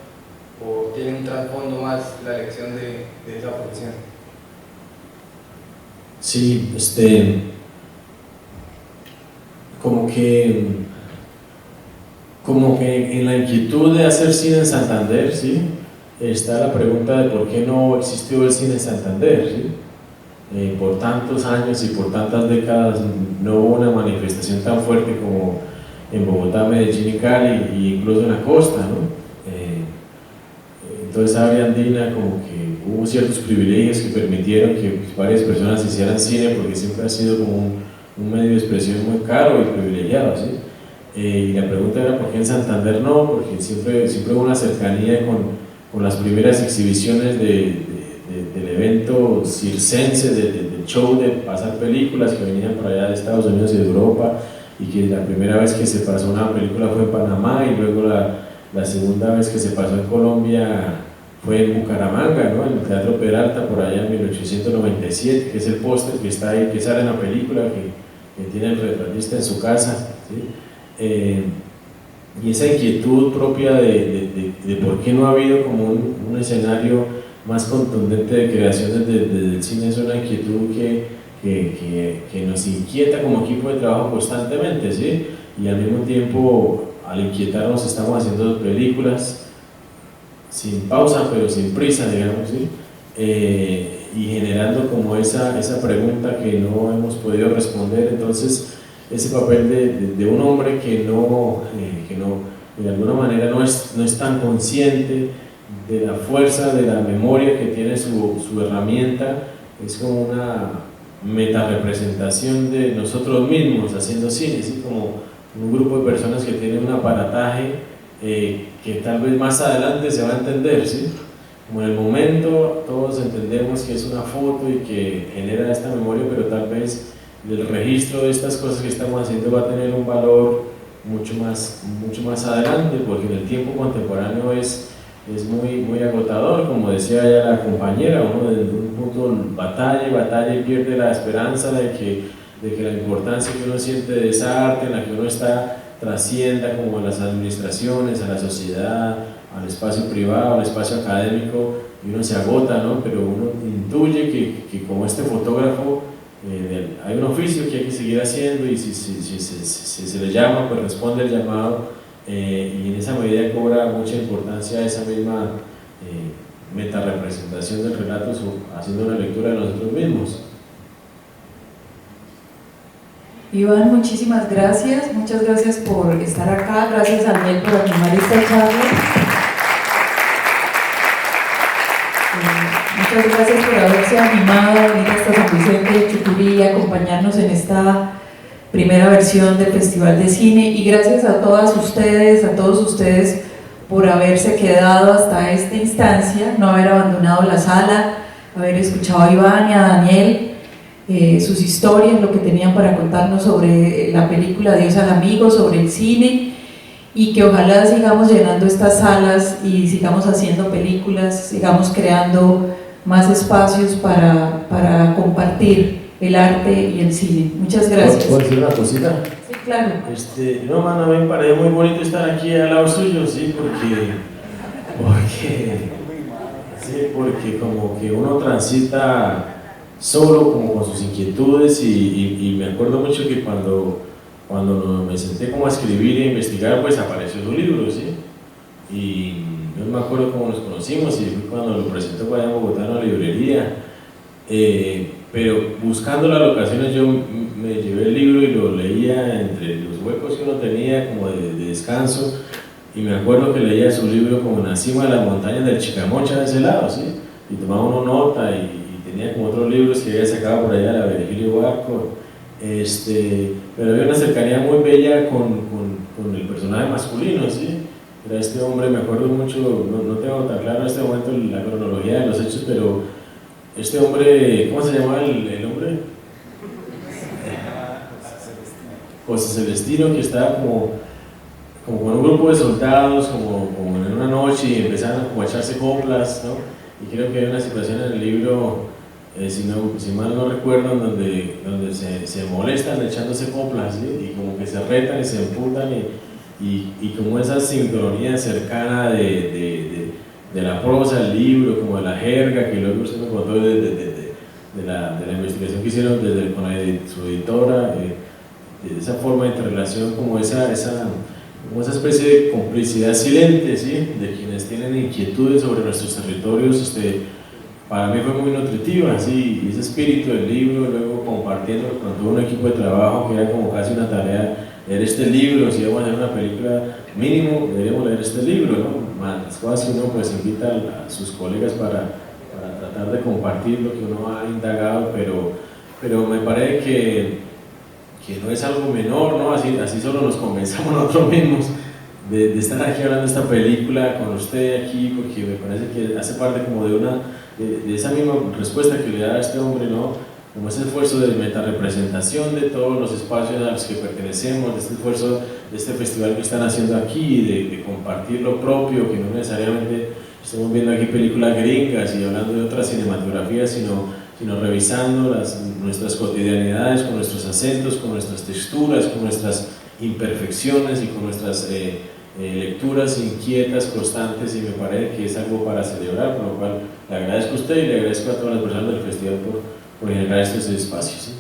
o tiene un trasfondo más la elección de esa profesión. Sí, como que en la inquietud de hacer cine en Santander, ¿sí? Está la pregunta de por qué no existió el cine en Santander, ¿sí? Por tantos años y por tantas décadas no hubo una manifestación tan fuerte como en Bogotá, Medellín y Cali, e incluso en la costa, ¿no? Entonces área andina como que hubo ciertos privilegios que permitieron que varias personas hicieran cine, porque siempre ha sido como un medio de expresión muy caro y privilegiado, ¿sí? Y la pregunta era ¿por qué en Santander no? Porque siempre hubo una cercanía con las primeras exhibiciones del evento circense, del show de pasar películas que venían por allá de Estados Unidos y de Europa, y que la primera vez que se pasó una película fue en Panamá, y luego la segunda vez que se pasó en Colombia fue en Bucaramanga, ¿no? En el Teatro Peralta, por allá en 1897, que es el póster que está ahí, que sale en la película, que tiene el retratista en su casa, ¿sí? Y esa inquietud propia de por qué no ha habido como un escenario más contundente de creaciones del cine, es una inquietud que nos inquieta como equipo de trabajo constantemente, ¿sí? Y al mismo tiempo, al inquietarnos, estamos haciendo películas sin pausa, pero sin prisa, digamos, ¿sí? Y generando como esa pregunta que no hemos podido responder. Entonces, ese papel de un hombre que de alguna manera no es tan consciente de la fuerza, de la memoria que tiene su herramienta, es como una metarepresentación de nosotros mismos haciendo cine, ¿sí? Como un grupo de personas que tienen un aparataje que tal vez más adelante se va a entender, ¿sí? Como en el momento todos entendemos que es una foto y que genera esta memoria, pero tal vez el registro de estas cosas que estamos haciendo va a tener un valor mucho más adelante, porque en el tiempo contemporáneo es muy agotador, como decía ya la compañera, uno desde un punto batalla y pierde la esperanza de que la importancia que uno siente de esa arte en la que uno está trascienda como a las administraciones, a la sociedad, al espacio privado, al espacio académico, y uno se agota, ¿no? Pero uno intuye que como este fotógrafo hay un oficio que hay que seguir haciendo, y si se le llama, pues responde el llamado, y en esa medida cobra mucha importancia esa misma metarepresentación del relato, haciendo una lectura de nosotros mismos. Iván, muchísimas gracias, muchas gracias por estar acá, gracias a Daniel por animar esta charla. Muchas gracias por haberse animado a venir hasta San Vicente de Chucurí y acompañarnos en esta primera versión del Festival de Cine, y gracias a todas ustedes, a todos ustedes por haberse quedado hasta esta instancia, no haber abandonado la sala, haber escuchado a Iván y a Daniel, sus historias, lo que tenían para contarnos sobre la película Adiós al amigo, sobre el cine, y que ojalá sigamos llenando estas salas y sigamos haciendo películas, sigamos creando más espacios para compartir el arte y el cine. Muchas gracias. ¿Puedo decir una cosita? Sí, claro. No, mano, a mí me parece muy bonito estar aquí al lado suyo, sí, porque como que uno transita solo como con sus inquietudes, y me acuerdo mucho que cuando me senté como a escribir e investigar, pues apareció su libro, ¿sí? Y yo no me acuerdo cómo nos conocimos, y fue cuando lo presentó para allá en Bogotá en la librería, pero buscando las locaciones yo me llevé el libro y lo leía entre los huecos que uno tenía como de descanso, y me acuerdo que leía su libro como en la cima de las montañas del Chicamocha de ese lado, ¿sí? Y tomaba uno nota, y tenía como otros libros que había sacado por allá, la Virgilio Barco, pero había una cercanía muy bella con el personaje masculino, ¿sí? Era este hombre, me acuerdo mucho, no tengo tan claro en este momento la cronología de los hechos, pero este hombre, ¿cómo se llamaba el hombre? José Celestino, que estaba como con un grupo de soldados, como en una noche, y empezaron como a echarse coplas, ¿no? Y creo que hay una situación en el libro, si mal no recuerdo, donde se molestan echándose coplas, ¿sí? Y como que se retan y se emputan, y como esa sincronía cercana de la prosa del libro, como de la jerga, que luego se me contó de la investigación que hicieron con su editora, de esa forma de interrelación, como esa como esa especie de complicidad silente, ¿sí? De quienes tienen inquietudes sobre nuestros territorios, para mí fue muy nutritiva, ¿sí? Y ese espíritu del libro, luego compartiendo con todo un equipo de trabajo, que era como casi una tarea, leer este libro. Si vamos a hacer una película, mínimo deberíamos leer este libro, ¿no? Más fácil uno pues invita a sus colegas para tratar de compartir lo que uno ha indagado, pero me parece que no es algo menor, ¿no? Así solo nos convencemos nosotros mismos de estar aquí hablando de esta película con usted aquí, porque me parece que hace parte como de esa misma respuesta que le da a este hombre, ¿no? Como ese esfuerzo de metarepresentación de todos los espacios a los que pertenecemos, de este esfuerzo de este festival que están haciendo aquí, de compartir lo propio, que no necesariamente estamos viendo aquí películas gringas y hablando de otras cinematografías, sino revisando nuestras cotidianidades, con nuestros acentos, con nuestras texturas, con nuestras imperfecciones y con nuestras lecturas inquietas, constantes, y me parece que es algo para celebrar, por lo cual le agradezco a usted y le agradezco a todas las personas del festival por generar estos espacios, ¿sí?